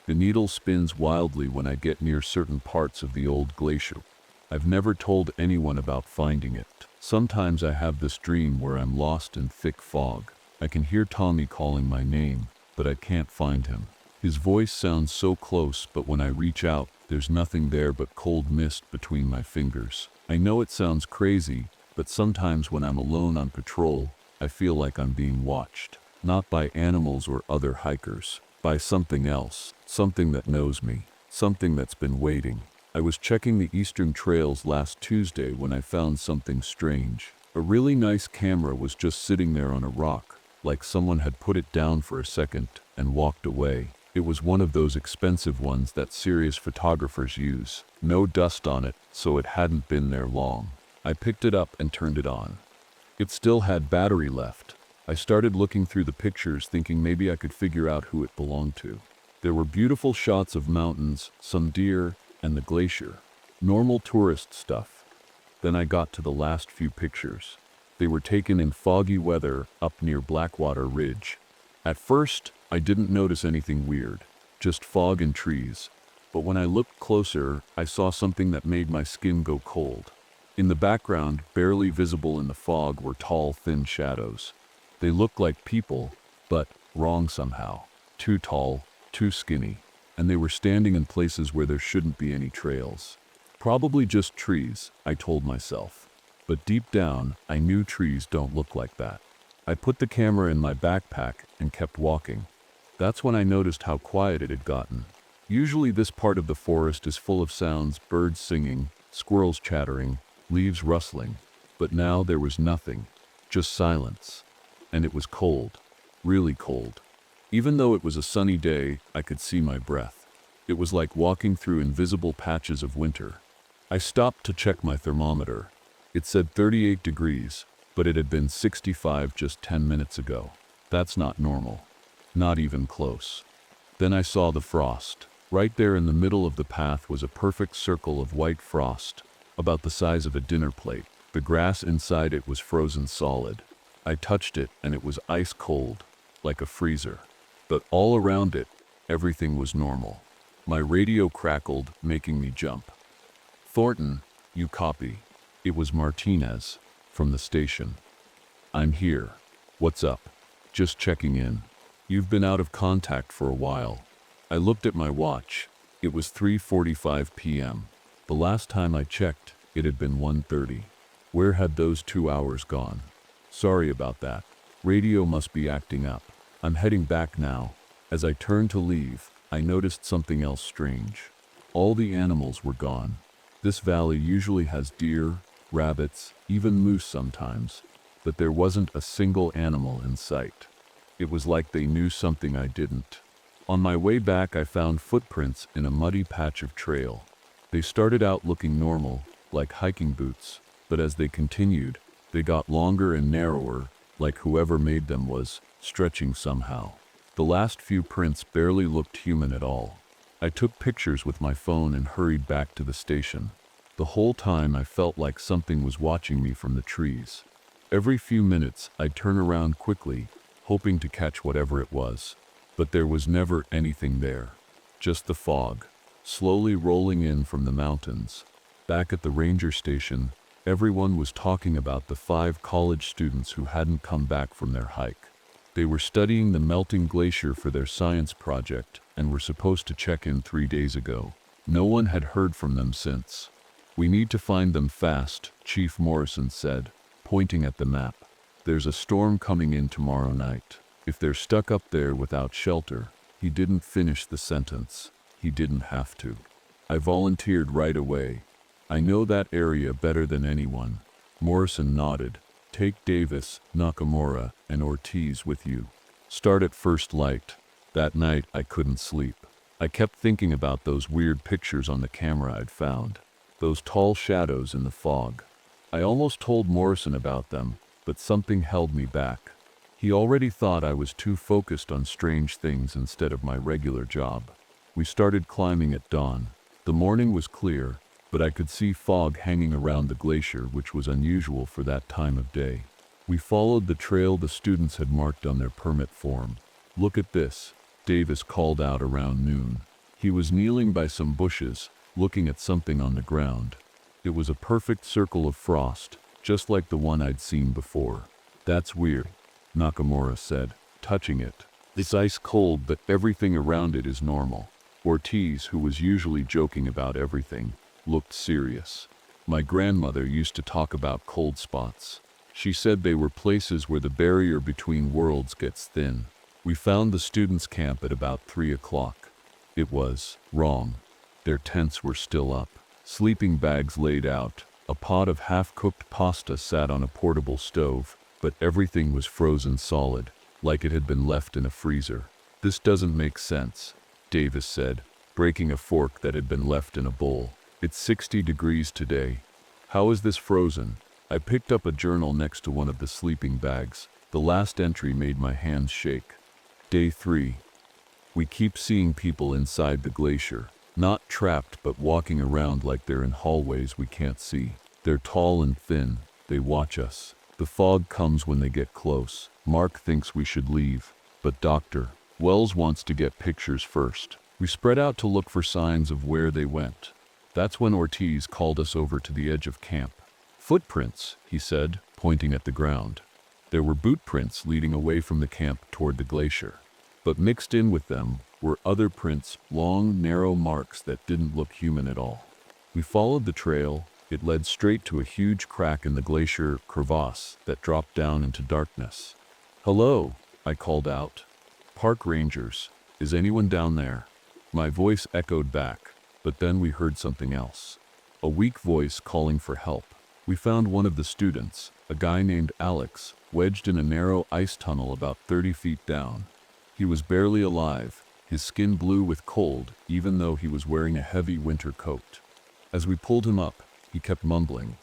The needle spins wildly when I get near certain parts of the old glacier. I've never told anyone about finding it. Sometimes I have this dream where I'm lost in thick fog. I can hear Tommy calling my name, but I can't find him. His voice sounds so close, but when I reach out, there's nothing there but cold mist between my fingers. I know it sounds crazy, but sometimes when I'm alone on patrol, I feel like I'm being watched. Not by animals or other hikers, by something else, something that knows me, something that's been waiting. I was checking the eastern trails last Tuesday when I found something strange. A really nice camera was just sitting there on a rock, like someone had put it down for a second and walked away. It was one of those expensive ones that serious photographers use. No dust on it, so it hadn't been there long. I picked it up and turned it on. It still had battery left. I started looking through the pictures thinking maybe I could figure out who it belonged to. There were beautiful shots of mountains, some deer, and the glacier. Normal tourist stuff. Then I got to the last few pictures. They were taken in foggy weather up near Blackwater Ridge. At first, I didn't notice anything weird, just fog and trees. But when I looked closer, I saw something that made my skin go cold. In the background, barely visible in the fog, were tall, thin shadows. They looked like people, but wrong somehow. Too tall, too skinny, and they were standing in places where there shouldn't be any trails. Probably just trees, I told myself. But deep down, I knew trees don't look like that. I put the camera in my backpack and kept walking. That's when I noticed how quiet it had gotten. Usually this part of the forest is full of sounds, birds singing, squirrels chattering, leaves rustling. But now there was nothing, just silence. And it was cold, really cold. Even though it was a sunny day, I could see my breath. It was like walking through invisible patches of winter. I stopped to check my thermometer. It said 38 degrees, but it had been 65 just 10 minutes ago. That's not normal. Not even close. Then I saw the frost. Right there in the middle of the path was a perfect circle of white frost, about the size of a dinner plate. The grass inside it was frozen solid. I touched it and it was ice cold, like a freezer. But all around it, everything was normal. My radio crackled, making me jump. "Thornton, you copy?" It was Martinez, from the station. "I'm here. What's up?" "Just checking in. You've been out of contact for a while." I looked at my watch. It was 3:45 p.m. The last time I checked, it had been 1:30. Where had those 2 hours gone? "Sorry about that. Radio must be acting up. I'm heading back now." As I turned to leave, I noticed something else strange. All the animals were gone. This valley usually has deer, rabbits, even moose sometimes, but there wasn't a single animal in sight. It was like they knew something I didn't. On my way back, I found footprints in a muddy patch of trail. They started out looking normal, like hiking boots, but as they continued, they got longer and narrower, like whoever made them was stretching somehow. The last few prints barely looked human at all. I took pictures with my phone and hurried back to the station. The whole time I felt like something was watching me from the trees. Every few minutes I'd turn around quickly, hoping to catch whatever it was. But there was never anything there. Just the fog, slowly rolling in from the mountains. Back at the ranger station, everyone was talking about the 5 college students who hadn't come back from their hike. They were studying the melting glacier for their science project and were supposed to check in 3 days ago. No one had heard from them since. "We need to find them fast," Chief Morrison said, pointing at the map. "There's a storm coming in tomorrow night. If they're stuck up there without shelter." He didn't finish the sentence. He didn't have to. I volunteered right away. "I know that area better than anyone." Morrison nodded. "Take Davis, Nakamura, and Ortiz with you. Start at first light." That night I couldn't sleep. I kept thinking about those weird pictures on the camera I'd found. Those tall shadows in the fog. I almost told Morrison about them, but something held me back. He already thought I was too focused on strange things instead of my regular job. We started climbing at dawn. The morning was clear, but I could see fog hanging around the glacier, which was unusual for that time of day. We followed the trail the students had marked on their permit form. "Look at this," Davis called out around noon. He was kneeling by some bushes, looking at something on the ground. It was a perfect circle of frost, just like the one I'd seen before. "That's weird," Nakamura said, touching it. "It's ice cold, but everything around it is normal." Ortiz, who was usually joking about everything, looked serious. "My grandmother used to talk about cold spots. She said they were places where the barrier between worlds gets thin." We found the students' camp at about 3 o'clock. It was wrong. Their tents were still up. Sleeping bags laid out. A pot of half-cooked pasta sat on a portable stove, but everything was frozen solid, like it had been left in a freezer. "This doesn't make sense," Davis said, breaking a fork that had been left in a bowl. "It's 60 degrees today. How is this frozen?" I picked up a journal next to one of the sleeping bags. The last entry made my hands shake. Day 3. We keep seeing people inside the glacier. Not trapped, but walking around like they're in hallways we can't see. They're tall and thin. They watch us. The fog comes when they get close. Mark thinks we should leave, but Dr. Wells wants to get pictures first. We spread out to look for signs of where they went. That's when Ortiz called us over to the edge of camp. "Footprints," he said, pointing at the ground. There were boot prints leading away from the camp toward the glacier. But mixed in with them were other prints, long, narrow marks that didn't look human at all. We followed the trail. It led straight to a huge crack in the glacier crevasse that dropped down into darkness. "Hello," I called out. "Park rangers. Is anyone down there?" My voice echoed back, but then we heard something else. A weak voice calling for help. We found one of the students, a guy named Alex, wedged in a narrow ice tunnel about 30 feet down. He was barely alive, his skin blue with cold, even though he was wearing a heavy winter coat. As we pulled him up, he kept mumbling.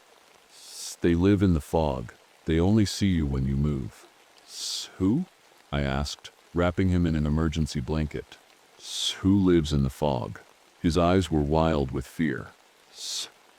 "They live in the fog. They only see you when you move." "Who?" I asked, wrapping him in an emergency blanket. "Who lives in the fog?" His eyes were wild with fear.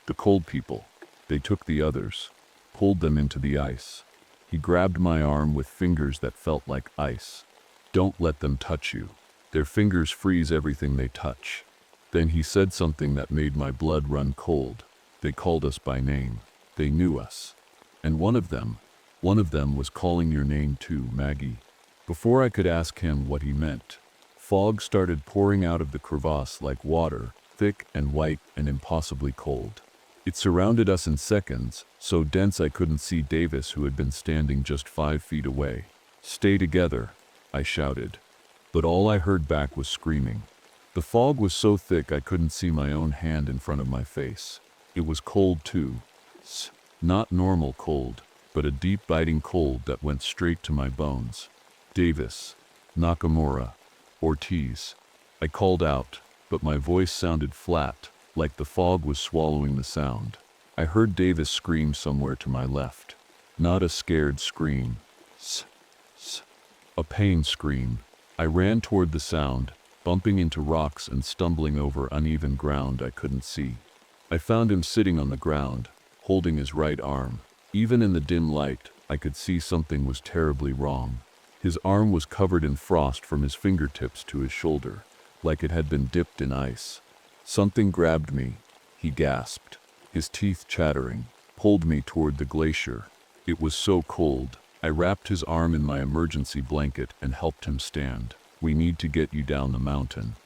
"The cold people. They took the others, pulled them into the ice." He grabbed my arm with fingers that felt like ice. "Don't let them touch you. Their fingers freeze everything they touch." Then he said something that made my blood run cold. "They called us by name. They knew us. And one of them was calling your name too, Maggie. Before I could ask him what he meant, fog started pouring out of the crevasse like water, thick and white and impossibly cold. It surrounded us in seconds, so dense I couldn't see Davis, who had been standing just 5 feet away. "Stay together," I shouted. But all I heard back was screaming. The fog was so thick I couldn't see my own hand in front of my face. It was cold too. Not normal cold, but a deep biting cold that went straight to my bones. "Davis, Nakamura, Ortiz." I called out, but my voice sounded flat, like the fog was swallowing the sound. I heard Davis scream somewhere to my left. Not a scared scream. A pain scream. I ran toward the sound, bumping into rocks and stumbling over uneven ground I couldn't see. I found him sitting on the ground, holding his right arm. Even in the dim light, I could see something was terribly wrong. His arm was covered in frost from his fingertips to his shoulder, like it had been dipped in ice. "Something grabbed me," he gasped, his teeth chattering, pulled me toward the glacier. It was so cold. I wrapped his arm in my emergency blanket and helped him stand. "We need to get you down the mountain."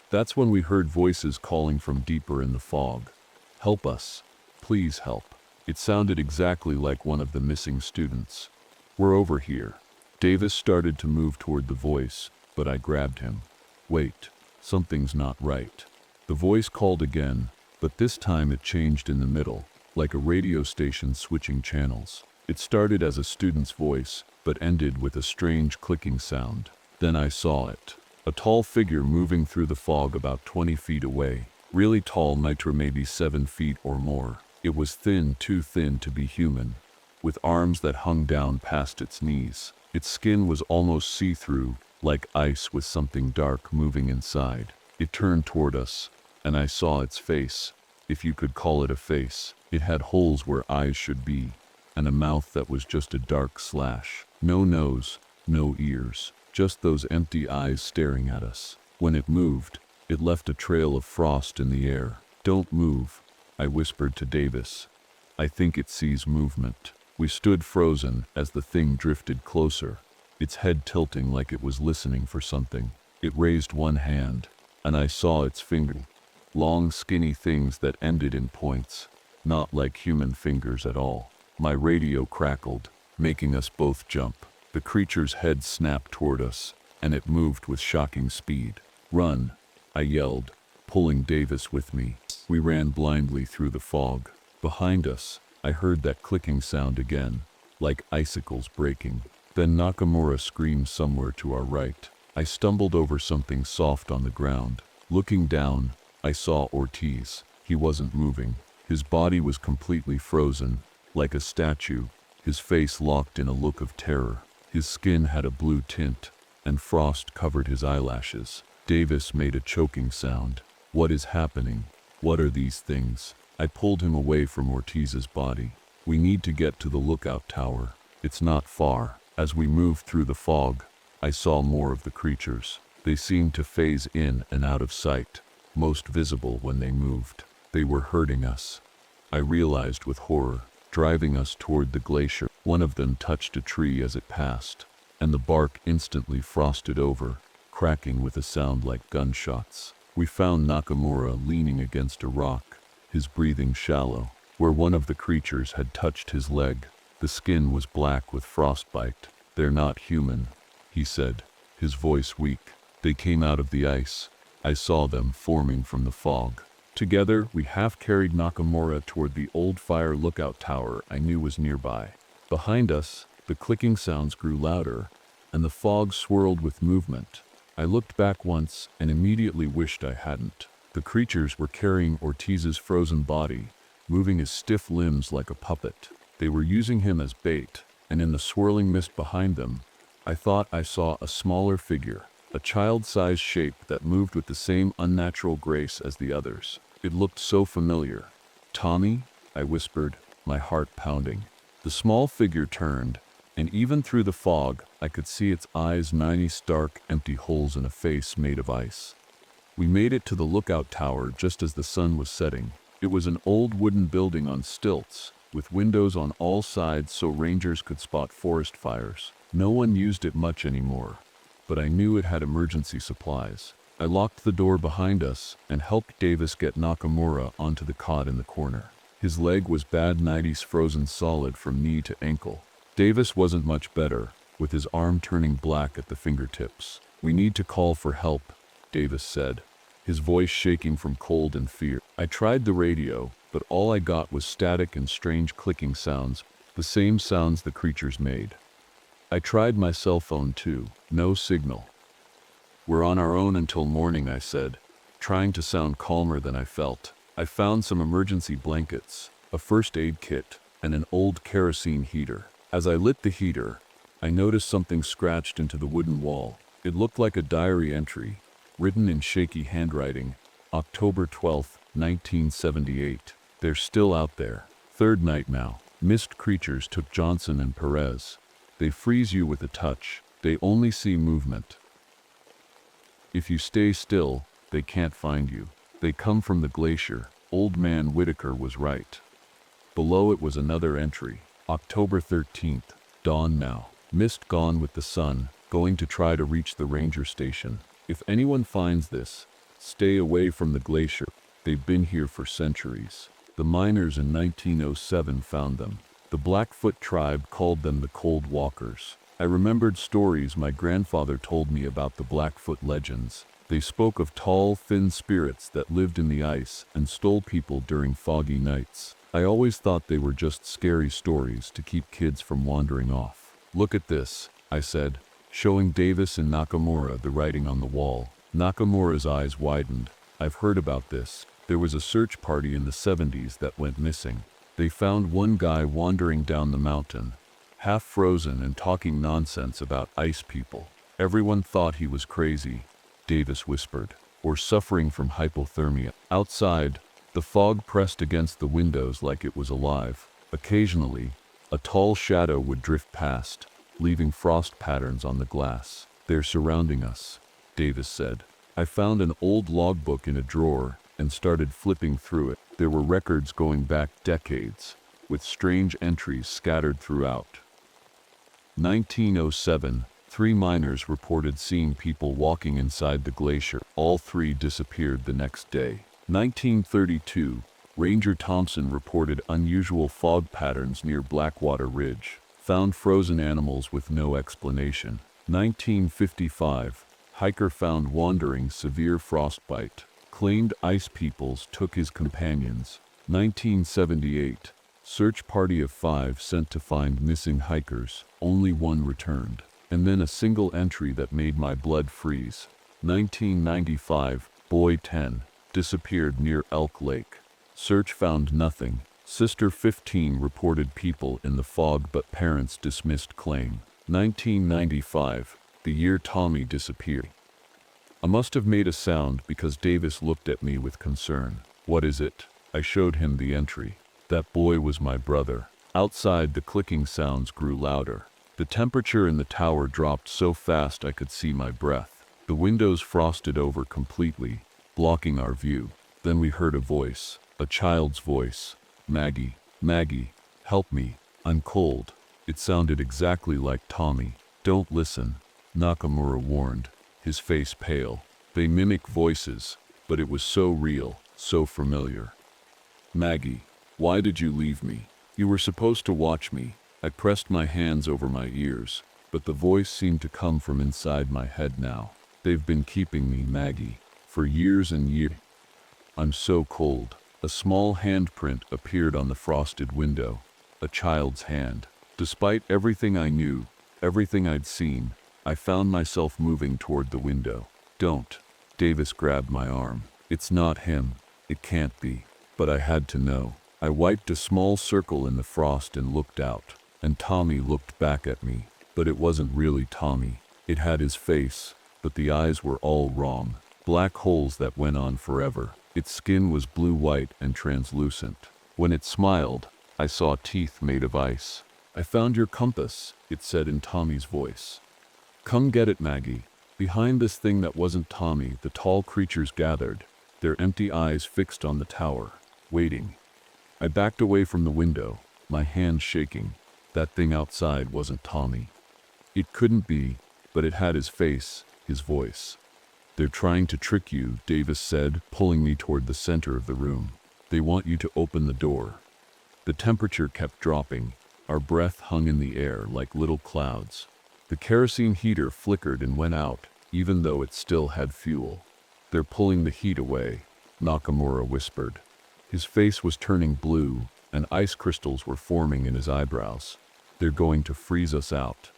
That's when we heard voices calling from deeper in the fog. "Help us. Please help." It sounded exactly like one of the missing students. "We're over here." Davis started to move toward the voice, but I grabbed him. "Wait, something's not right." The voice called again, but this time it changed in the middle, like a radio station switching channels. It started as a student's voice, but ended with a strange clicking sound. Then I saw it. A tall figure moving through the fog about 20 feet away. Really tall, maybe 7 feet or more. It was thin, too thin to be human, with arms that hung down past its knees. Its skin was almost see-through, like ice with something dark moving inside. It turned toward us, and I saw its face, if you could call it a face. It had holes where eyes should be, and a mouth that was just a dark slash. No nose, no ears, just those empty eyes staring at us. When it moved, it left a trail of frost in the air. "Don't move," I whispered to Davis. "I think it sees movement." We stood frozen as the thing drifted closer, its head tilting like it was listening for something. It raised one hand, and I saw its finger. Long, skinny things that ended in points, not like human fingers at all. My radio crackled, making us both jump. The creature's head snapped toward us, and it moved with shocking speed. "Run," I yelled, pulling Davis with me. We ran blindly through the fog. Behind us, I heard that clicking sound again, like icicles breaking. Then Nakamura screamed somewhere to our right. I stumbled over something soft on the ground. Looking down, I saw Ortiz. He wasn't moving. His body was completely frozen, like a statue, his face locked in a look of terror. His skin had a blue tint, and frost covered his eyelashes. Davis made a choking sound. "What is happening? What are these things?" I pulled him away from Ortiz's body. "We need to get to the lookout tower. It's not far." As we moved through the fog, I saw more of the creatures. They seemed to phase in and out of sight, most visible when they moved. They were hurting us, I realized with horror, driving us toward the glacier. One of them touched a tree as it passed, and the bark instantly frosted over, cracking with a sound like gunshots. We found Nakamura leaning against a rock, his breathing shallow. Where one of the creatures had touched his leg, the skin was black with frostbite. "They're not human," he said, his voice weak. "They came out of the ice. I saw them forming from the fog." Together, we half-carried Nakamura toward the old fire lookout tower I knew was nearby. Behind us, the clicking sounds grew louder, and the fog swirled with movement. I looked back once and immediately wished I hadn't. The creatures were carrying Ortiz's frozen body, moving his stiff limbs like a puppet. They were using him as bait, and in the swirling mist behind them, I thought I saw a smaller figure, a child-sized shape that moved with the same unnatural grace as the others. It looked so familiar. "Tommy?" I whispered, my heart pounding. The small figure turned, and even through the fog, I could see its eyes, 90 stark, empty holes in a face made of ice. We made it to the lookout tower just as the sun was setting. It was an old wooden building on stilts, with windows on all sides so rangers could spot forest fires. No one used it much anymore, but I knew it had emergency supplies. I locked the door behind us and helped Davis get Nakamura onto the cot in the corner. His leg was bad 90s frozen solid from knee to ankle. Davis wasn't much better, with his arm turning black at the fingertips. "We need to call for help," Davis said, his voice shaking from cold and fear. I tried the radio, but all I got was static and strange clicking sounds, the same sounds the creatures made. I tried my cell phone too. No signal. "We're on our own until morning," I said, trying to sound calmer than I felt. I found some emergency blankets, a first aid kit, and an old kerosene heater. As I lit the heater, I noticed something scratched into the wooden wall. It looked like a diary entry, written in shaky handwriting, October 12, 1978. "They're still out there. Third night now. Mist creatures took Johnson and Perez. They freeze you with a touch. They only see movement. If you stay still, they can't find you. They come from the glacier." Old man Whitaker was right. Below it was another entry, October 13th, dawn now. Mist gone with the sun, going to try to reach the ranger station. "If anyone finds this, stay away from the glacier. They've been here for centuries. The miners in 1907 found them. The Blackfoot tribe called them the Cold Walkers." I remembered stories my grandfather told me about the Blackfoot legends. They spoke of tall, thin spirits that lived in the ice and stole people during foggy nights. I always thought they were just scary stories to keep kids from wandering off. "Look at this," I said, showing Davis and Nakamura the writing on the wall. Nakamura's eyes widened. "I've heard about this. There was a search party in the 70s that went missing. They found one guy wandering down the mountain, half frozen and talking nonsense about ice people. Everyone thought he was crazy," Davis whispered, "or suffering from hypothermia." Outside, the fog pressed against the windows like it was alive. Occasionally, a tall shadow would drift past, leaving frost patterns on the glass. "They're surrounding us," Davis said. I found an old logbook in a drawer and started flipping through it. There were records going back decades, with strange entries scattered throughout. 1907, 3 miners reported seeing people walking inside the glacier. All 3 disappeared the next day. 1932, Ranger Thompson reported unusual fog patterns near Blackwater Ridge. Found frozen animals with no explanation. 1955, hiker found wandering severe frostbite. Claimed ice peoples took his companions. 1978, search party of 5 sent to find missing hikers. Only 1 returned. And then a single entry that made my blood freeze. 1995, boy 10, disappeared near Elk Lake. Search found nothing. Sister 15 reported people in the fog but parents dismissed claim. 1995, the year Tommy disappeared. I must have made a sound because Davis looked at me with concern. "What is it?" I showed him the entry. That boy was my brother. Outside, the clicking sounds grew louder. The temperature in the tower dropped so fast I could see my breath. The windows frosted over completely, blocking our view. Then we heard a voice, a child's voice. "Maggie, Maggie, help me. I'm cold." It sounded exactly like Tommy. "Don't listen," Nakamura warned, his face pale. They mimic voices, but it was so real, so familiar. "Maggie, why did you leave me? You were supposed to watch me." I pressed my hands over my ears, but the voice seemed to come from inside my head now. "They've been keeping me, Maggie, for years and years. I'm so cold." A small handprint appeared on the frosted window, a child's hand. Despite everything I knew, everything I'd seen, I found myself moving toward the window. "Don't." Davis grabbed my arm. "It's not him. It can't be." But I had to know. I wiped a small circle in the frost and looked out, and Tommy looked back at me. But it wasn't really Tommy. It had his face, but the eyes were all wrong. Black holes that went on forever. Its skin was blue-white and translucent. When it smiled, I saw teeth made of ice. "I found your compass," it said in Tommy's voice. "Come get it, Maggie." Behind this thing that wasn't Tommy, the tall creatures gathered, their empty eyes fixed on the tower, waiting. I backed away from the window, my hand shaking. That thing outside wasn't Tommy. It couldn't be, but it had his face, his voice. "They're trying to trick you," Davis said, pulling me toward the center of the room. "They want you to open the door." The temperature kept dropping. Our breath hung in the air like little clouds. The kerosene heater flickered and went out, even though it still had fuel. "They're pulling the heat away," Nakamura whispered. His face was turning blue, and ice crystals were forming in his eyebrows. "They're going to freeze us out."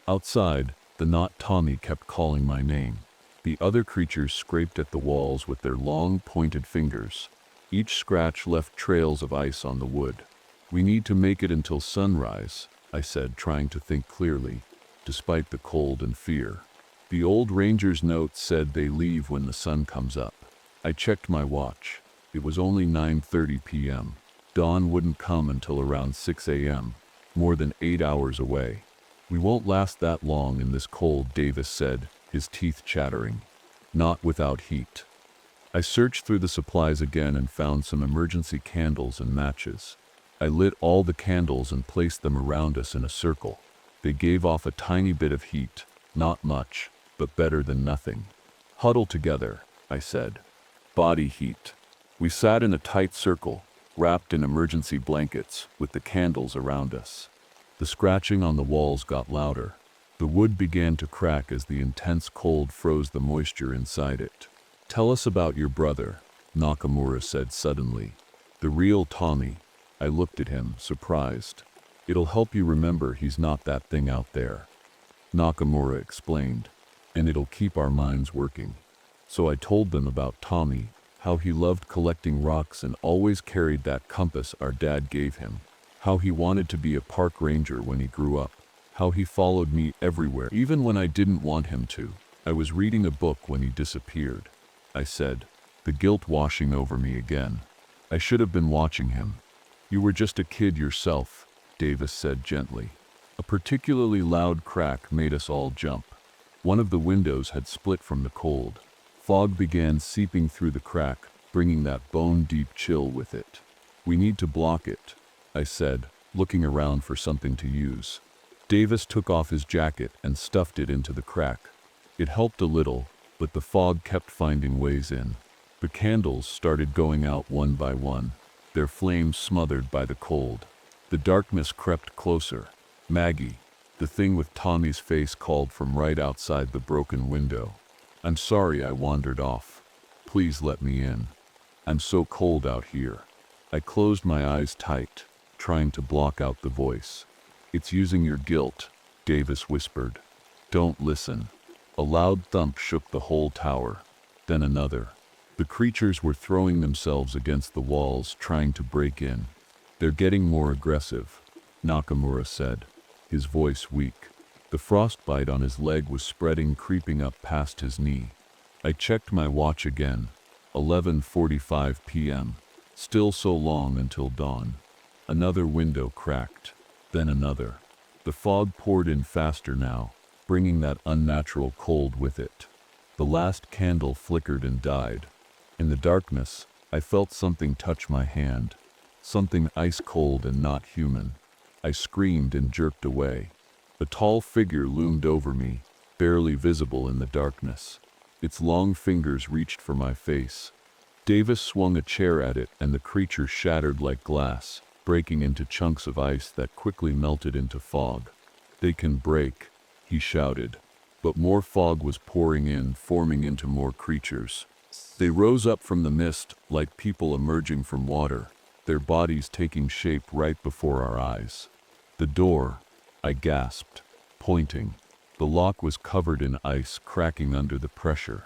Outside, the not Tommy kept calling my name. The other creatures scraped at the walls with their long, pointed fingers. Each scratch left trails of ice on the wood. "We need to make it until sunrise," I said, trying to think clearly, despite the cold and fear. "The old ranger's note said they leave when the sun comes up." I checked my watch. It was only 9:30 p.m. Dawn wouldn't come until around 6 a.m., more than 8 hours away. "We won't last that long in this cold," Davis said, his teeth chattering. "Not without heat." I searched through the supplies again and found some emergency candles and matches. I lit all the candles and placed them around us in a circle. They gave off a tiny bit of heat, not much, but better than nothing. "Huddle together," I said. "Body heat." We sat in a tight circle, wrapped in emergency blankets, with the candles around us. The scratching on the walls got louder. The wood began to crack as the intense cold froze the moisture inside it. "Tell us about your brother," Nakamura said suddenly. "The real Tommy." I looked at him, surprised. "It'll help you remember he's not that thing out there," Nakamura explained, "and it'll keep our minds working." So I told them about Tommy, how he loved collecting rocks and always carried that compass our dad gave him, how he wanted to be a park ranger when he grew up, how he followed me everywhere, even when I didn't want him to. "I was reading a book when he disappeared," I said, the guilt washing over me again. "I should have been watching him." "You were just a kid yourself," Davis said gently. A particularly loud crack made us all jump. One of the windows had split from the cold. Fog began seeping through the crack, bringing that bone-deep chill with it. "We need to block it," I said, looking around for something to use. Davis took off his jacket and stuffed it into the crack. It helped a little, but the fog kept finding ways in. The candles started going out one by one, their flames smothered by the cold. The darkness crept closer. "Maggie," the thing with Tommy's face called from right outside the broken window. "I'm sorry I wandered off. Please let me in. I'm so cold out here." I closed my eyes tight, trying to block out the voice. "It's using your guilt," Davis whispered. "Don't listen." A loud thump shook the whole tower, then another. The creatures were throwing themselves against the walls, trying to break in. "They're getting more aggressive," Nakamura said, his voice weak. The frostbite on his leg was spreading, creeping up past his knee. I checked my watch again. 11:45 p.m. Still so long until dawn. Another window cracked, then another. The fog poured in faster now, bringing that unnatural cold with it. The last candle flickered and died. In the darkness, I felt something touch my hand, something ice cold and not human. I screamed and jerked away. A tall figure loomed over me, barely visible in the darkness. Its long fingers reached for my face. Davis swung a chair at it and the creature shattered like glass, breaking into chunks of ice that quickly melted into fog. "They can break," he shouted. But more fog was pouring in, forming into more creatures. They rose up from the mist like people emerging from water, their bodies taking shape right before our eyes. "The door," I gasped, pointing. The lock was covered in ice, cracking under the pressure.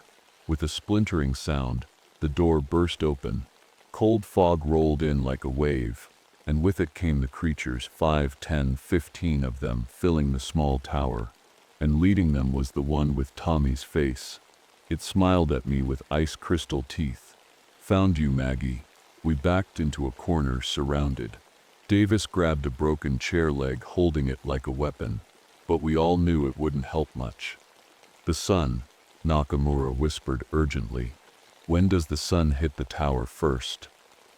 With a splintering sound, the door burst open. Cold fog rolled in like a wave, and with it came the creatures, 5, 10, 15 of them, filling the small tower. And leading them was the one with Tommy's face. It smiled at me with ice crystal teeth. "Found you, Maggie." We backed into a corner, surrounded. Davis grabbed a broken chair leg, holding it like a weapon, but we all knew it wouldn't help much. "The sun," Nakamura whispered urgently. "When does the sun hit the tower first?"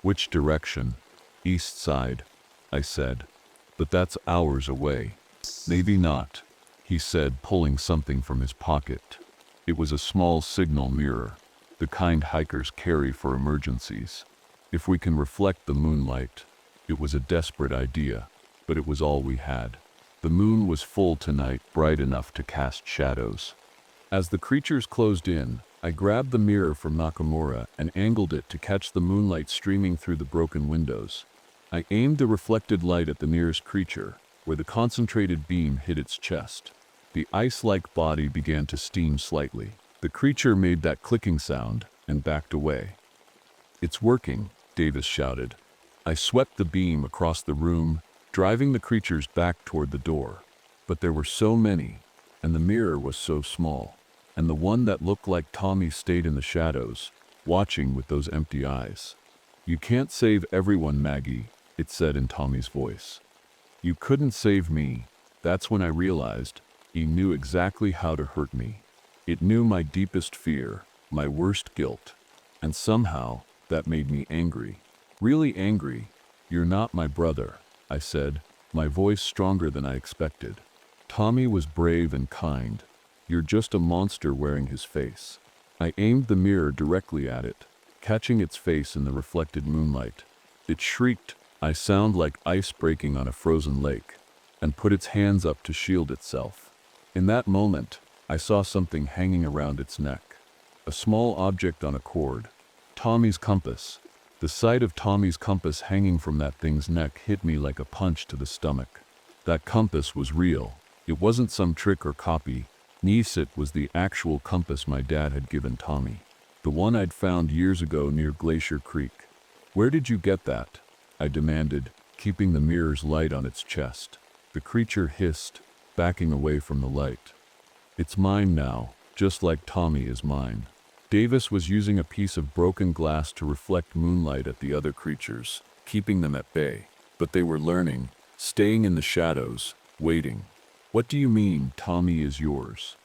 "Which direction?" "East side." I said. But that's hours away. Maybe not, he said, pulling something from his pocket. It was a small signal mirror, the kind hikers carry for emergencies. If we can reflect the moonlight. It was a desperate idea, but it was all we had. The moon was full tonight, bright enough to cast shadows. As the creatures closed in, I grabbed the mirror from Nakamura and angled it to catch the moonlight streaming through the broken windows. I aimed the reflected light at the nearest creature, where the concentrated beam hit its chest. The ice-like body began to steam slightly. The creature made that clicking sound and backed away. "It's working," Davis shouted. I swept the beam across the room, driving the creatures back toward the door. But there were so many, and the mirror was so small, and the one that looked like Tommy stayed in the shadows, watching with those empty eyes. "You can't save everyone, Maggie," it said in Tommy's voice. "You couldn't save me." That's when I realized he knew exactly how to hurt me. It knew my deepest fear, my worst guilt, and somehow that made me angry. Really angry. "You're not my brother," I said, my voice stronger than I expected. "Tommy was brave and kind. You're just a monster wearing his face." I aimed the mirror directly at it, catching its face in the reflected moonlight. It shrieked, "I sound like ice breaking on a frozen lake," and put its hands up to shield itself. In that moment, I saw something hanging around its neck. A small object on a cord. Tommy's compass. The sight of Tommy's compass hanging from that thing's neck hit me like a punch to the stomach. That compass was real. It wasn't some trick or copy. It was the actual compass my dad had given Tommy. The one I'd found years ago near Glacier Creek. "Where did you get that?" I demanded, keeping the mirror's light on its chest. The creature hissed, backing away from the light. "It's mine now, just like Tommy is mine." Davis was using a piece of broken glass to reflect moonlight at the other creatures, keeping them at bay. But they were learning, staying in the shadows, waiting. "What do you mean, Tommy is yours?"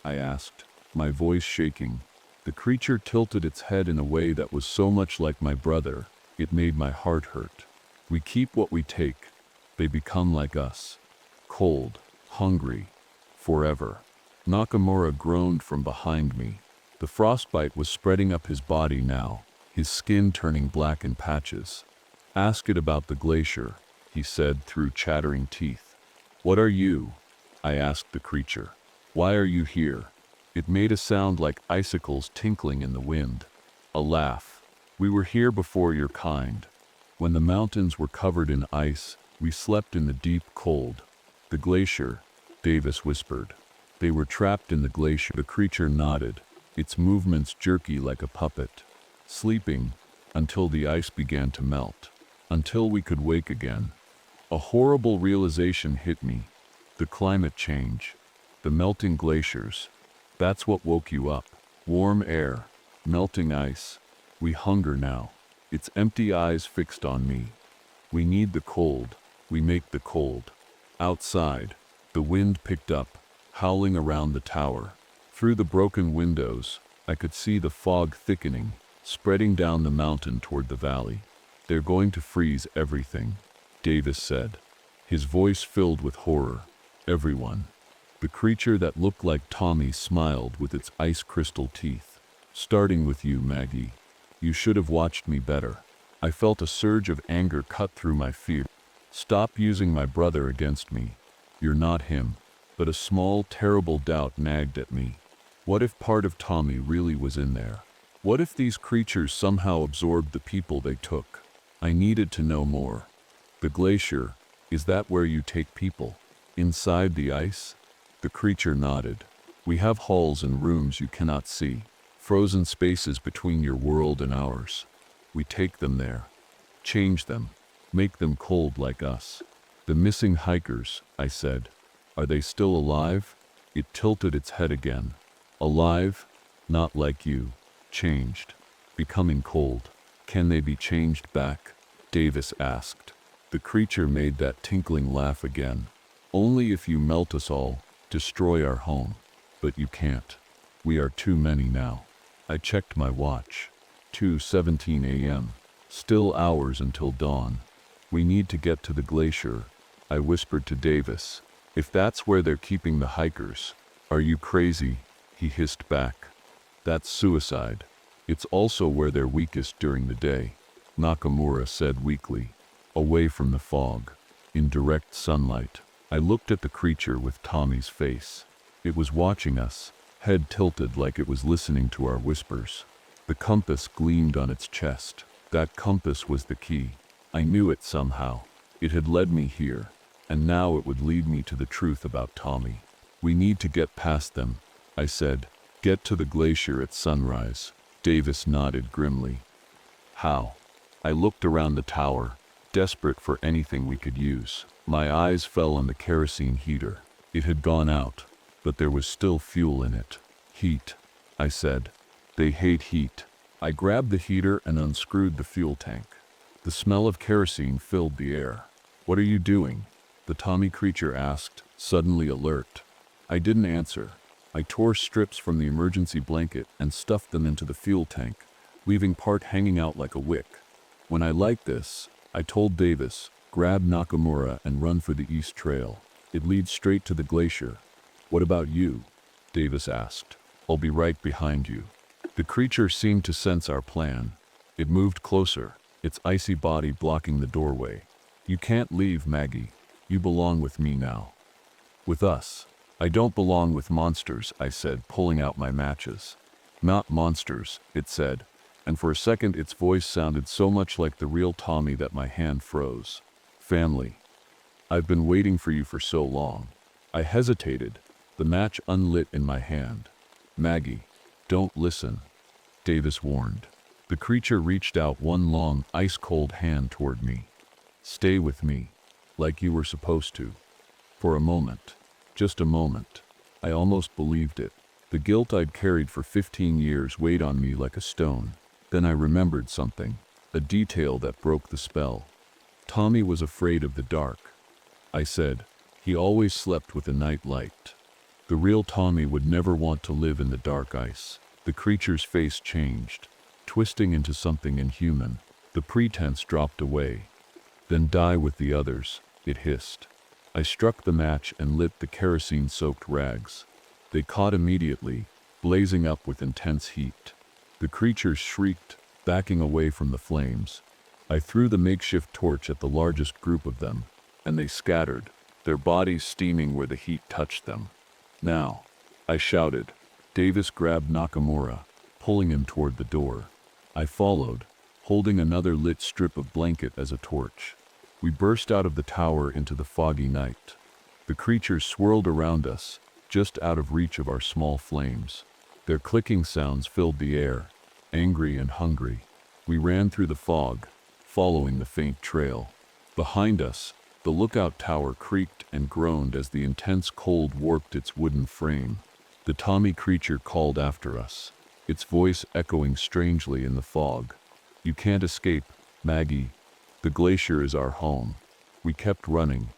I asked, my voice shaking. The creature tilted its head in a way that was so much like my brother, it made my heart hurt. "We keep what we take. They become like us. Cold, hungry, forever." Nakamura groaned from behind me. The frostbite was spreading up his body now, his skin turning black in patches. "Ask it about the glacier," he said through chattering teeth. "What are you?" I asked the creature. "Why are you here?" It made a sound like icicles tinkling in the wind. A laugh. "We were here before your kind. When the mountains were covered in ice, we slept in the deep cold." "The glacier," Davis whispered. "They were trapped in the glacier." The creature nodded, its movements jerky like a puppet. "Sleeping, until the ice began to melt. Until we could wake again." A horrible realization hit me. The climate change. The melting glaciers. That's what woke you up. Warm air. Melting ice. We hunger now. Its empty eyes fixed on me. "We need the cold. We make the cold." Outside, the wind picked up, howling around the tower. Through the broken windows, I could see the fog thickening, spreading down the mountain toward the valley. "They're going to freeze everything," Davis said, his voice filled with horror. "Everyone." The creature that looked like Tommy smiled with its ice crystal teeth. "Starting with you, Maggie. You should have watched me better." I felt a surge of anger cut through my fear. "Stop using my brother against me. You're not him." But a small, terrible doubt nagged at me. What if part of Tommy really was in there? What if these creatures somehow absorbed the people they took? I needed to know more. "The glacier, is that where you take people? Inside the ice?" The creature nodded. "We have halls and rooms you cannot see. Frozen spaces between your world and ours. We take them there. Change them. Make them cold like us." "The missing hikers," I said. "Are they still alive?" It tilted its head again. "Alive? Not like you. Changed. Becoming cold." "Can they be changed back?" Davis asked. The creature made that tinkling laugh again. "Only if you melt us all, destroy our home. But you can't. We are too many now." I checked my watch. 2:17 a.m. Still hours until dawn. We need to get to the glacier, I whispered to Davis. If that's where they're keeping the hikers. Are you crazy? He hissed back. That's suicide. It's also where they're weakest during the day, Nakamura said weakly. Away from the fog, in direct sunlight, I looked at the creature with Tommy's face. It was watching us, head tilted like it was listening to our whispers. The compass gleamed on its chest. That compass was the key. I knew it somehow. It had led me here, and now it would lead me to the truth about Tommy. We need to get past them, I said. Get to the glacier at sunrise. Davis nodded grimly. How? I looked around the tower, desperate for anything we could use. My eyes fell on the kerosene heater. It had gone out, but there was still fuel in it. Heat, I said. They hate heat. I grabbed the heater and unscrewed the fuel tank. The smell of kerosene filled the air. What are you doing? The Tommy creature asked, suddenly alert. I didn't answer. I tore strips from the emergency blanket and stuffed them into the fuel tank, leaving part hanging out like a wick. When I like this, I told Davis, grab Nakamura and run for the East Trail. It leads straight to the glacier. What about you? Davis asked. I'll be right behind you. The creature seemed to sense our plan. It moved closer, its icy body blocking the doorway. You can't leave, Maggie. You belong with me now. With us. I don't belong with monsters, I said, pulling out my matches. Not monsters, it said, and for a second its voice sounded so much like the real Tommy that my hand froze. Family. I've been waiting for you for so long. I hesitated, the match unlit in my hand. Maggie, don't listen, Davis warned. The creature reached out one long, ice-cold hand toward me. Stay with me, like you were supposed to. For a moment, just a moment, I almost believed it. The guilt I'd carried for 15 years weighed on me like a stone. Then I remembered something, a detail that broke the spell. Tommy was afraid of the dark. I said, he always slept with a night light. The real Tommy would never want to live in the dark ice. The creature's face changed, twisting into something inhuman. The pretense dropped away. Then die with the others, it hissed. I struck the match and lit the kerosene-soaked rags. They caught immediately, blazing up with intense heat. The creatures shrieked, backing away from the flames. I threw the makeshift torch at the largest group of them, and they scattered, their bodies steaming where the heat touched them. Now, I shouted. Davis grabbed Nakamura, pulling him toward the door. I followed, holding another lit strip of blanket as a torch. We burst out of the tower into the foggy night. The creatures swirled around us, just out of reach of our small flames. Their clicking sounds filled the air, angry and hungry. We ran through the fog, following the faint trail. Behind us, the lookout tower creaked and groaned as the intense cold warped its wooden frame. The Tommy creature called after us, its voice echoing strangely in the fog. You can't escape, Maggie. The glacier is our home. We kept running,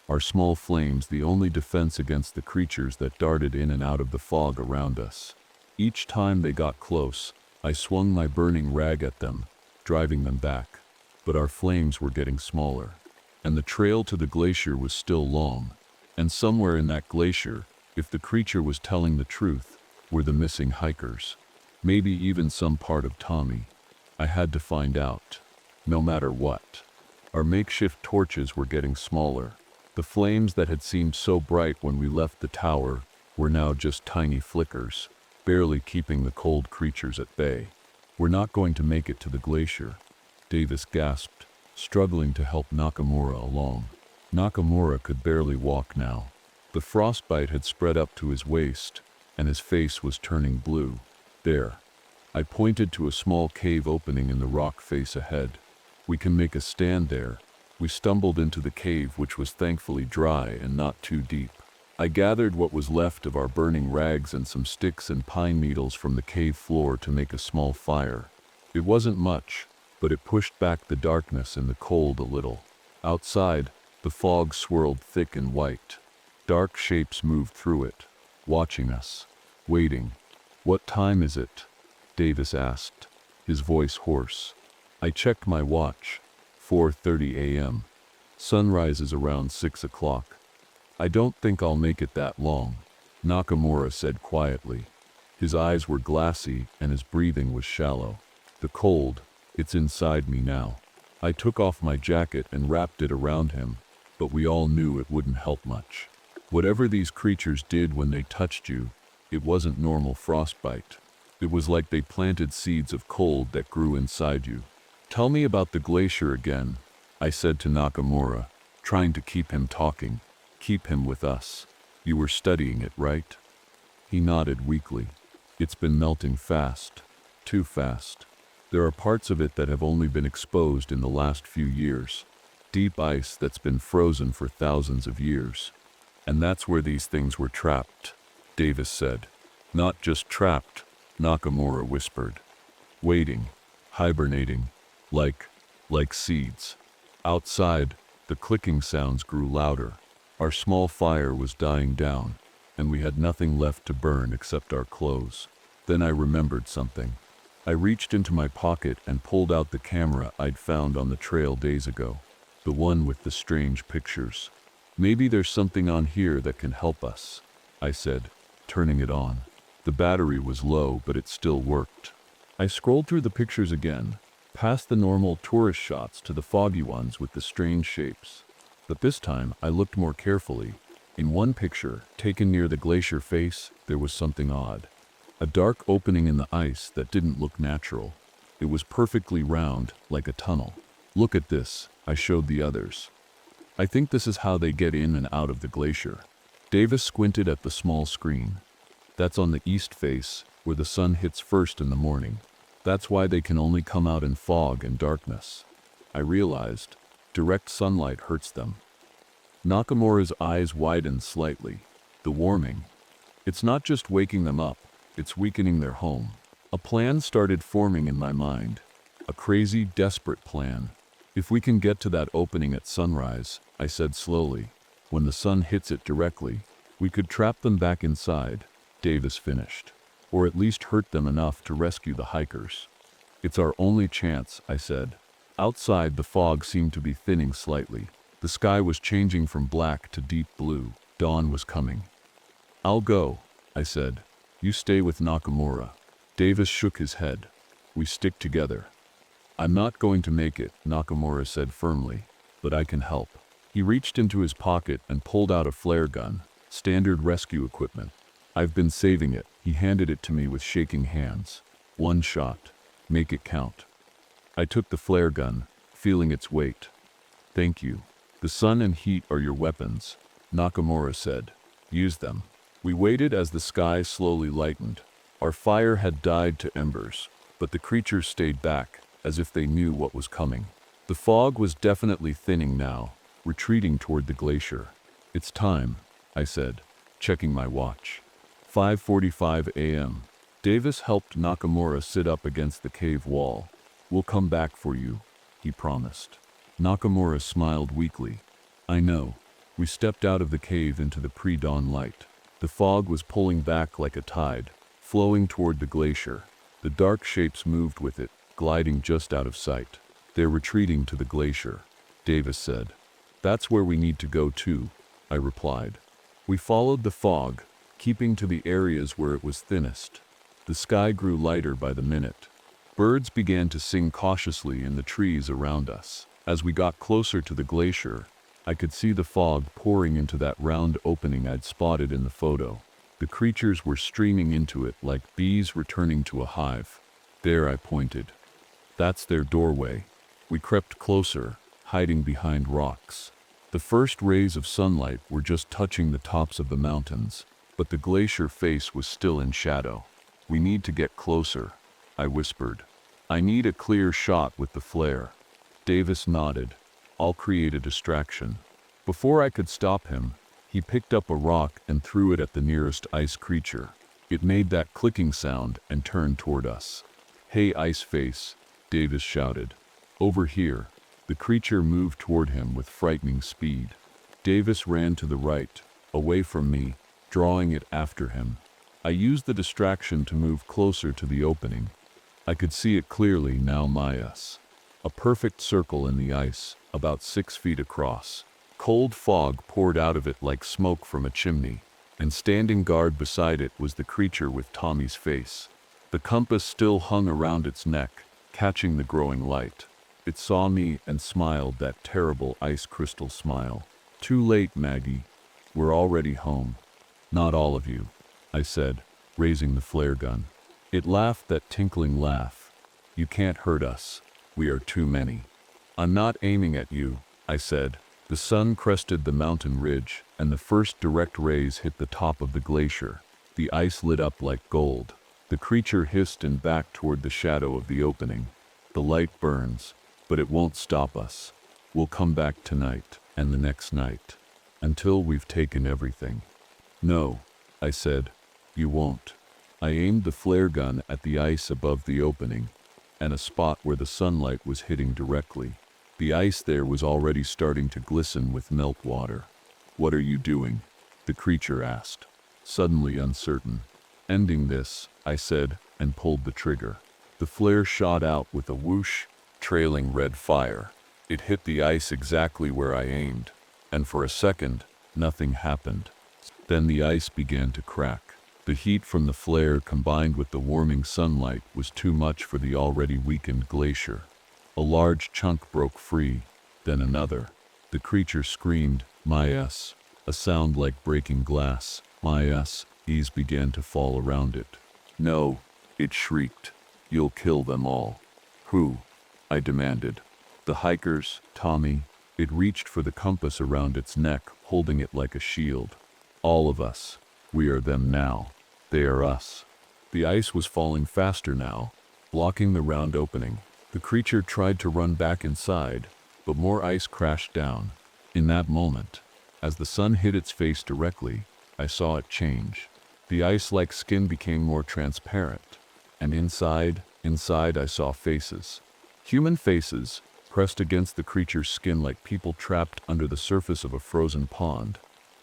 our small flames the only defense against the creatures that darted in and out of the fog around us. Each time they got close, I swung my burning rag at them, driving them back. But our flames were getting smaller, and the trail to the glacier was still long. And somewhere in that glacier, if the creature was telling the truth, were the missing hikers. Maybe even some part of Tommy. I had to find out. No matter what. Our makeshift torches were getting smaller. The flames that had seemed so bright when we left the tower were now just tiny flickers, barely keeping the cold creatures at bay. We're not going to make it to the glacier, Davis gasped, struggling to help Nakamura along. Nakamura could barely walk now. The frostbite had spread up to his waist, and his face was turning blue. There. I pointed to a small cave opening in the rock face ahead. We can make a stand there. We stumbled into the cave, which was thankfully dry and not too deep. I gathered what was left of our burning rags and some sticks and pine needles from the cave floor to make a small fire. It wasn't much, but it pushed back the darkness and the cold a little. Outside, the fog swirled thick and white. Dark shapes moved through it, watching us, waiting. What time is it? Davis asked, his voice hoarse. I checked my watch. 4:30 a.m. Sunrise is around 6 o'clock. I don't think I'll make it that long, Nakamura said quietly. His eyes were glassy and his breathing was shallow. The cold, it's inside me now. I took off my jacket and wrapped it around him, but we all knew it wouldn't help much. Whatever these creatures did when they touched you, it wasn't normal frostbite. It was like they planted seeds of cold that grew inside you. Tell me about the glacier again, I said to Nakamura, trying to keep him talking, keep him with us. You were studying it, right? He nodded weakly. It's been melting fast, too fast. There are parts of it that have only been exposed in the last few years. Deep ice that's been frozen for thousands of years. And that's where these things were trapped, Davis said. Not just trapped, Nakamura whispered. Waiting, hibernating, like seeds. Outside, the clicking sounds grew louder. Our small fire was dying down, and we had nothing left to burn except our clothes. Then I remembered something. I reached into my pocket and pulled out the camera I'd found on the trail days ago. The one with the strange pictures. Maybe there's something on here that can help us, I said, turning it on. The battery was low, but it still worked. I scrolled through the pictures again, past the normal tourist shots to the foggy ones with the strange shapes. But this time I looked more carefully. In one picture, taken near the glacier face, there was something odd. A dark opening in the ice that didn't look natural. It was perfectly round, like a tunnel. Look at this, I showed the others. I think this is how they get in and out of the glacier. Davis squinted at the small screen. That's on the east face, where the sun hits first in the morning. That's why they can only come out in fog and darkness. I realized, direct sunlight hurts them. Nakamura's eyes widened slightly. The warming. It's not just waking them up, it's weakening their home. A plan started forming in my mind. A crazy, desperate plan. If we can get to that opening at sunrise, I said slowly, when the sun hits it directly, we could trap them back inside, Davis finished. Or at least hurt them enough to rescue the hikers. It's our only chance, I said. Outside, the fog seemed to be thinning slightly. The sky was changing from black to deep blue. Dawn was coming. I'll go, I said. You stay with Nakamura. Davis shook his head. We stick together. I'm not going to make it, Nakamura said firmly, but I can help. He reached into his pocket and pulled out a flare gun, standard rescue equipment. I've been saving it. He handed it to me with shaking hands. One shot. Make it count. I took the flare gun, feeling its weight. Thank you. The sun and heat are your weapons, Nakamura said. Use them. We waited as the sky slowly lightened. Our fire had died to embers, but the creatures stayed back, as if they knew what was coming. The fog was definitely thinning now, retreating toward the glacier. It's time, I said, checking my watch. 5:45 a.m. Davis helped Nakamura sit up against the cave wall. We'll come back for you, he promised. Nakamura smiled weakly. I know. We stepped out of the cave into the pre-dawn light. The fog was pulling back like a tide, flowing toward the glacier. The dark shapes moved with it, gliding just out of sight. They're retreating to the glacier, Davis said. That's where we need to go too, I replied. We followed the fog, keeping to the areas where it was thinnest. The sky grew lighter by the minute. Birds began to sing cautiously in the trees around us. As we got closer to the glacier, I could see the fog pouring into that round opening I'd spotted in the photo. The creatures were streaming into it like bees returning to a hive. There, I pointed. That's their doorway. We crept closer, hiding behind rocks. The first rays of sunlight were just touching the tops of the mountains, but the glacier face was still in shadow. We need to get closer, I whispered. I need a clear shot with the flare. Davis nodded. I'll create a distraction. Before I could stop him, he picked up a rock and threw it at the nearest ice creature. It made that clicking sound and turned toward us. Hey, ice face, Davis shouted. Over here. The creature moved toward him with frightening speed. Davis ran to the right, away from me, drawing it after him. I used the distraction to move closer to the opening. I could see it clearly now, Mayas. a perfect circle in the ice, about 6 feet across. Cold fog poured out of it like smoke from a chimney, and standing guard beside it was the creature with Tommy's face. The compass still hung around its neck, catching the growing light. It saw me and smiled that terrible ice crystal smile. "Too late, Maggie. We're already home." "Not all of you," I said, raising the flare gun. It laughed that tinkling laugh. "You can't hurt us. We are too many." "I'm not aiming at you," I said. The sun crested the mountain ridge, and the first direct rays hit the top of the glacier. The ice lit up like gold. The creature hissed and backed toward the shadow of the opening. "The light burns, but it won't stop us. We'll come back tonight, and the next night, until we've taken everything." "No," I said, "you won't." I aimed the flare gun at the ice above the opening, and a spot where the sunlight was hitting directly. The ice there was already starting to glisten with meltwater. "What are you doing?" the creature asked, suddenly uncertain. "Ending this," I said, and pulled the trigger. The flare shot out with a whoosh, trailing red fire. It hit the ice exactly where I aimed, and for a second, nothing happened. Then the ice began to crack. The heat from the flare combined with the warming sunlight was too much for the already weakened glacier. A large chunk broke free, then another. The creature screamed, "My-s," a sound like breaking glass. My-s, ease began to fall around it. "No," it shrieked. "You'll kill them all." "Who?" I demanded. "The hikers, Tommy." It reached for the compass around its neck, holding it like a shield. "All of us. We are them now. They are us." The ice was falling faster now, blocking the round opening. The creature tried to run back inside, but more ice crashed down. In that moment, as the sun hit its face directly, I saw it change. The ice-like skin became more transparent, and inside I saw faces. Human faces, pressed against the creature's skin like people trapped under the surface of a frozen pond.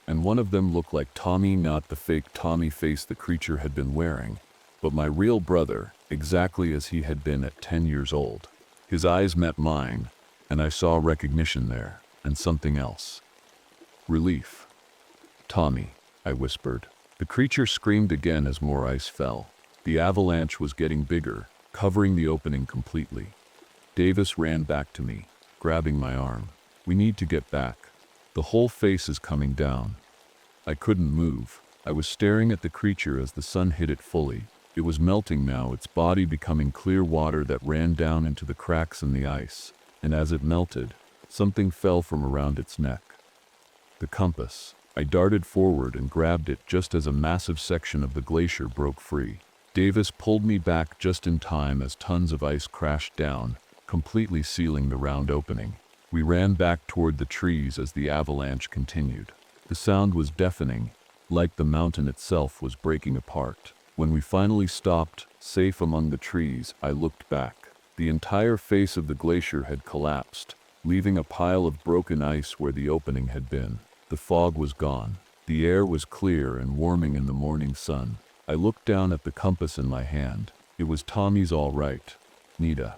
And one of them looked like Tommy, not the fake Tommy face the creature had been wearing, but my real brother, exactly as he had been at 10 years old. His eyes met mine, and I saw recognition there, and something else. Relief. "Tommy," I whispered. The creature screamed again as more ice fell. The avalanche was getting bigger, covering the opening completely. Davis ran back to me, grabbing my arm. "We need to get back. The whole face is coming down." I couldn't move. I was staring at the creature as the sun hit it fully. It was melting now, its body becoming clear water that ran down into the cracks in the ice. And as it melted, something fell from around its neck. The compass. I darted forward and grabbed it just as a massive section of the glacier broke free. Davis pulled me back just in time as tons of ice crashed down, completely sealing the round opening. We ran back toward the trees as the avalanche continued. The sound was deafening, like the mountain itself was breaking apart. When we finally stopped, safe among the trees, I looked back. The entire face of the glacier had collapsed, leaving a pile of broken ice where the opening had been. The fog was gone. The air was clear and warming in the morning sun. I looked down at the compass in my hand. It was Tommy's all right. Nita.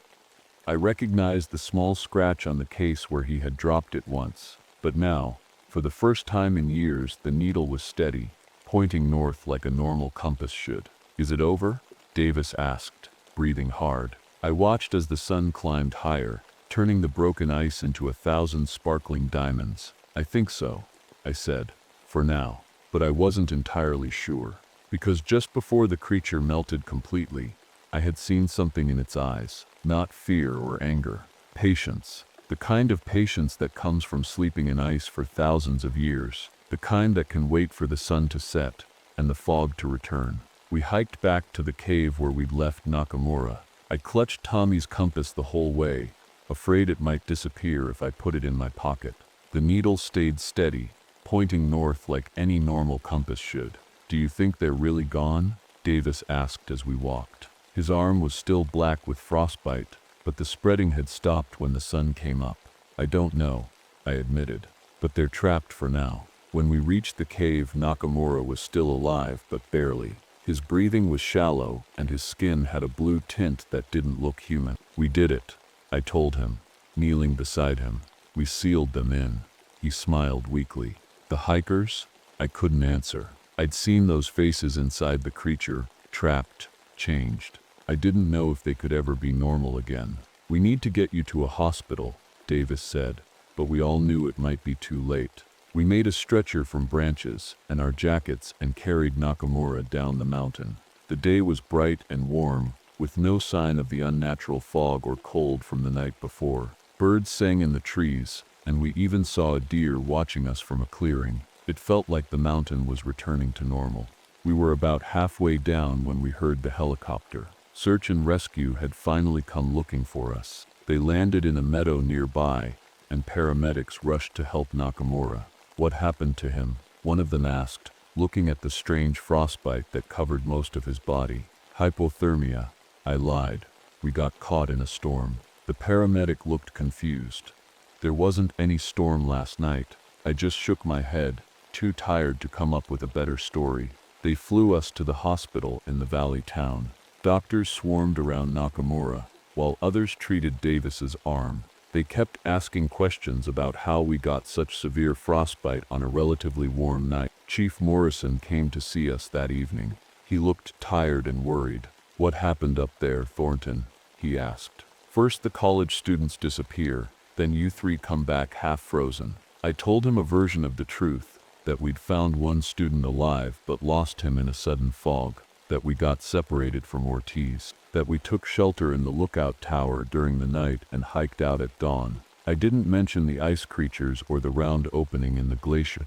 I recognized the small scratch on the case where he had dropped it once. But now, for the first time in years, the needle was steady, pointing north like a normal compass should. "Is it over?" Davis asked, breathing hard. I watched as the sun climbed higher, turning the broken ice into 1,000 sparkling diamonds. "I think so," I said, "for now." But I wasn't entirely sure, because just before the creature melted completely, I had seen something in its eyes. Not fear or anger. Patience. The kind of patience that comes from sleeping in ice for thousands of years. The kind that can wait for the sun to set and the fog to return. We hiked back to the cave where we'd left Nakamura. I clutched Tommy's compass the whole way, afraid it might disappear if I put it in my pocket. The needle stayed steady, pointing north like any normal compass should. "Do you think they're really gone?" Davis asked as we walked. His arm was still black with frostbite, but the spreading had stopped when the sun came up. "I don't know," I admitted, "but they're trapped for now." When we reached the cave, Nakamura was still alive, but barely. His breathing was shallow, and his skin had a blue tint that didn't look human. "We did it," I told him, kneeling beside him. We sealed them in. He smiled weakly. The hikers? I couldn't answer. I'd seen those faces inside the creature, trapped, changed. I didn't know if they could ever be normal again. We need to get you to a hospital, Davis said, but we all knew it might be too late. We made a stretcher from branches and our jackets and carried Nakamura down the mountain. The day was bright and warm, with no sign of the unnatural fog or cold from the night before. Birds sang in the trees, and we even saw a deer watching us from a clearing. It felt like the mountain was returning to normal. We were about halfway down when we heard the helicopter. Search and rescue had finally come looking for us. They landed in a meadow nearby, and paramedics rushed to help Nakamura. What happened to him? One of them asked, looking at the strange frostbite that covered most of his body. Hypothermia. I lied. We got caught in a storm. The paramedic looked confused. There wasn't any storm last night. I just shook my head, too tired to come up with a better story. They flew us to the hospital in the valley town. Doctors swarmed around Nakamura, while others treated Davis's arm. They kept asking questions about how we got such severe frostbite on a relatively warm night. Chief Morrison came to see us that evening. He looked tired and worried. "What happened up there, Thornton?" he asked. "First the college students disappear, then you three come back half frozen." I told him a version of the truth, that we'd found one student alive but lost him in a sudden fog, that we got separated from Ortiz, that we took shelter in the lookout tower during the night and hiked out at dawn. I didn't mention the ice creatures or the round opening in the glacier.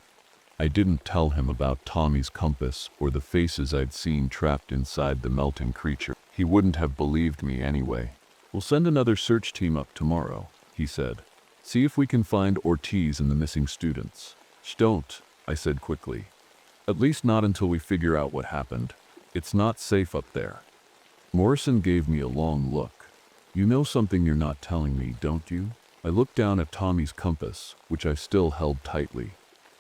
I didn't tell him about Tommy's compass or the faces I'd seen trapped inside the melting creature. He wouldn't have believed me anyway. "We'll send another search team up tomorrow," he said. "See if we can find Ortiz and the missing students." "Don't," I said quickly. "At least not until we figure out what happened. It's not safe up there." Morrison gave me a long look. "You know something you're not telling me, don't you?" I looked down at Tommy's compass, which I still held tightly.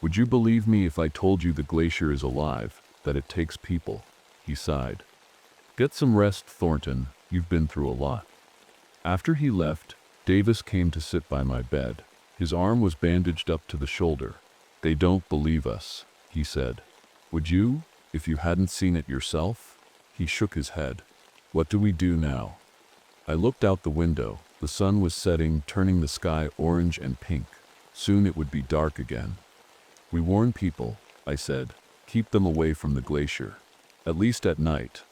"Would you believe me if I told you the glacier is alive, that it takes people?" He sighed. "Get some rest, Thornton. You've been through a lot." After he left, Davis came to sit by my bed. His arm was bandaged up to the shoulder. "They don't believe us," he said. "Would you, if you hadn't seen it yourself?" He shook his head. "What do we do now?" I looked out the window. The sun was setting, turning the sky orange and pink. Soon it would be dark again. "We warn people," I said. "Keep them away from the glacier. At least at night.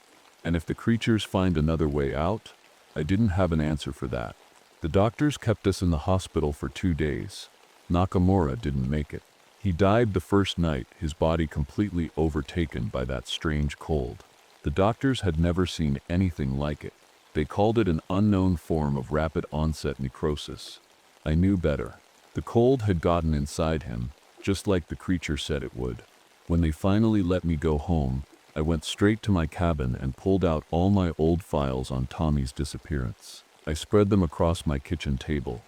And if the creatures find another way out?" I didn't have an answer for that. The doctors kept us in the hospital for 2 days. Nakamura didn't make it. He died the first night, his body completely overtaken by that strange cold. The doctors had never seen anything like it. They called it an unknown form of rapid onset necrosis. I knew better. The cold had gotten inside him, just like the creature said it would. When they finally let me go home, I went straight to my cabin and pulled out all my old files on Tommy's disappearance. I spread them across my kitchen table.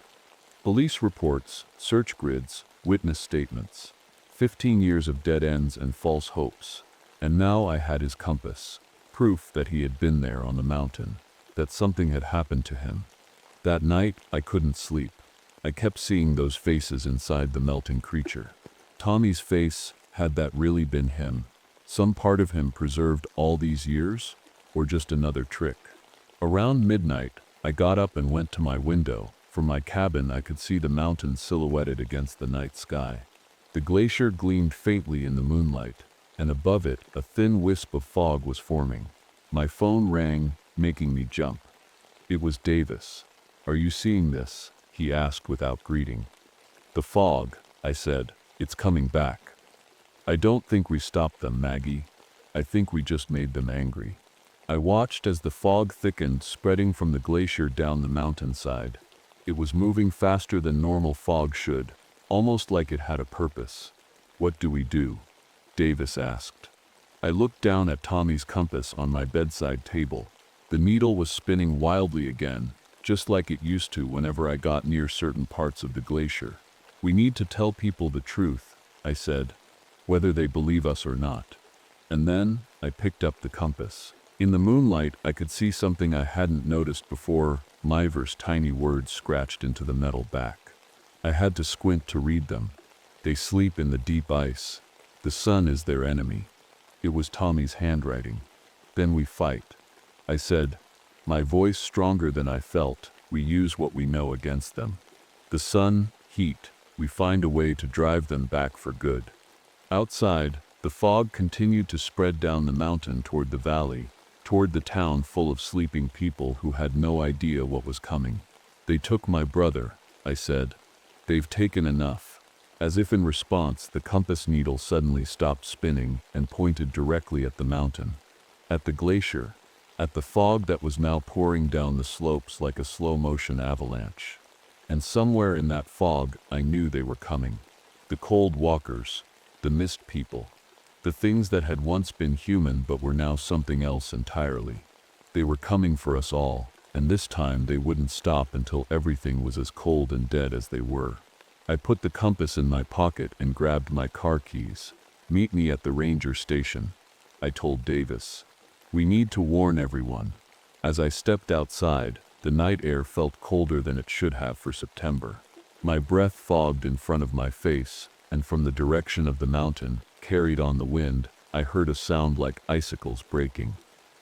Police reports, search grids, witness statements. 15 years of dead ends and false hopes. And now I had his compass. Proof that he had been there on the mountain. That something had happened to him. That night, I couldn't sleep. I kept seeing those faces inside the melting creature. Tommy's face, had that really been him? Some part of him preserved all these years? Or just another trick? Around midnight, I got up and went to my window. From my cabin I could see the mountain silhouetted against the night sky. The glacier gleamed faintly in the moonlight, and above it a thin wisp of fog was forming. My phone rang, making me jump. It was Davis. "Are you seeing this?" he asked without greeting. "The fog," I said. "It's coming back." "I don't think we stopped them, Maggie. I think we just made them angry." I watched as the fog thickened, spreading from the glacier down the mountainside. It was moving faster than normal fog should, almost like it had a purpose. "What do we do?" Davis asked. I looked down at Tommy's compass on my bedside table. The needle was spinning wildly again, just like it used to whenever I got near certain parts of the glacier. "We need to tell people the truth," I said, "whether they believe us or not." And then I picked up the compass. In the moonlight, I could see something I hadn't noticed before: Myver's tiny words scratched into the metal back. I had to squint to read them. They sleep in the deep ice. The sun is their enemy. It was Tommy's handwriting. Then we fight. I said, my voice stronger than I felt. We use what we know against them. The sun, heat, we find a way to drive them back for good. Outside, the fog continued to spread down the mountain toward the valley, toward the town full of sleeping people who had no idea what was coming. They took my brother, I said. They've taken enough. As if in response, the compass needle suddenly stopped spinning and pointed directly at the mountain, at the glacier, at the fog that was now pouring down the slopes like a slow-motion avalanche. And somewhere in that fog, I knew they were coming. The cold walkers, the mist people, the things that had once been human but were now something else entirely. They were coming for us all, and this time they wouldn't stop until everything was as cold and dead as they were. I put the compass in my pocket and grabbed my car keys. Meet me at the ranger station, I told Davis. We need to warn everyone. As I stepped outside, the night air felt colder than it should have for September. My breath fogged in front of my face, and from the direction of the mountain, carried on the wind, I heard a sound like icicles breaking.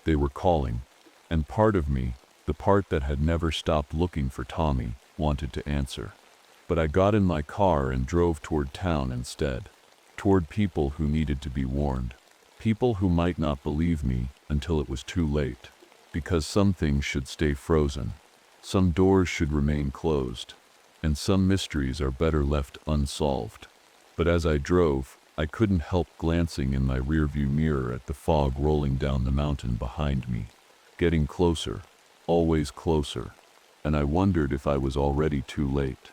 They were calling, and part of me, the part that had never stopped looking for Tommy, wanted to answer. But I got in my car and drove toward town instead, toward people who needed to be warned, people who might not believe me until it was too late, because some things should stay frozen, some doors should remain closed, and some mysteries are better left unsolved. But as I drove, I couldn't help glancing in my rearview mirror at the fog rolling down the mountain behind me, getting closer, always closer, and I wondered if I was already too late.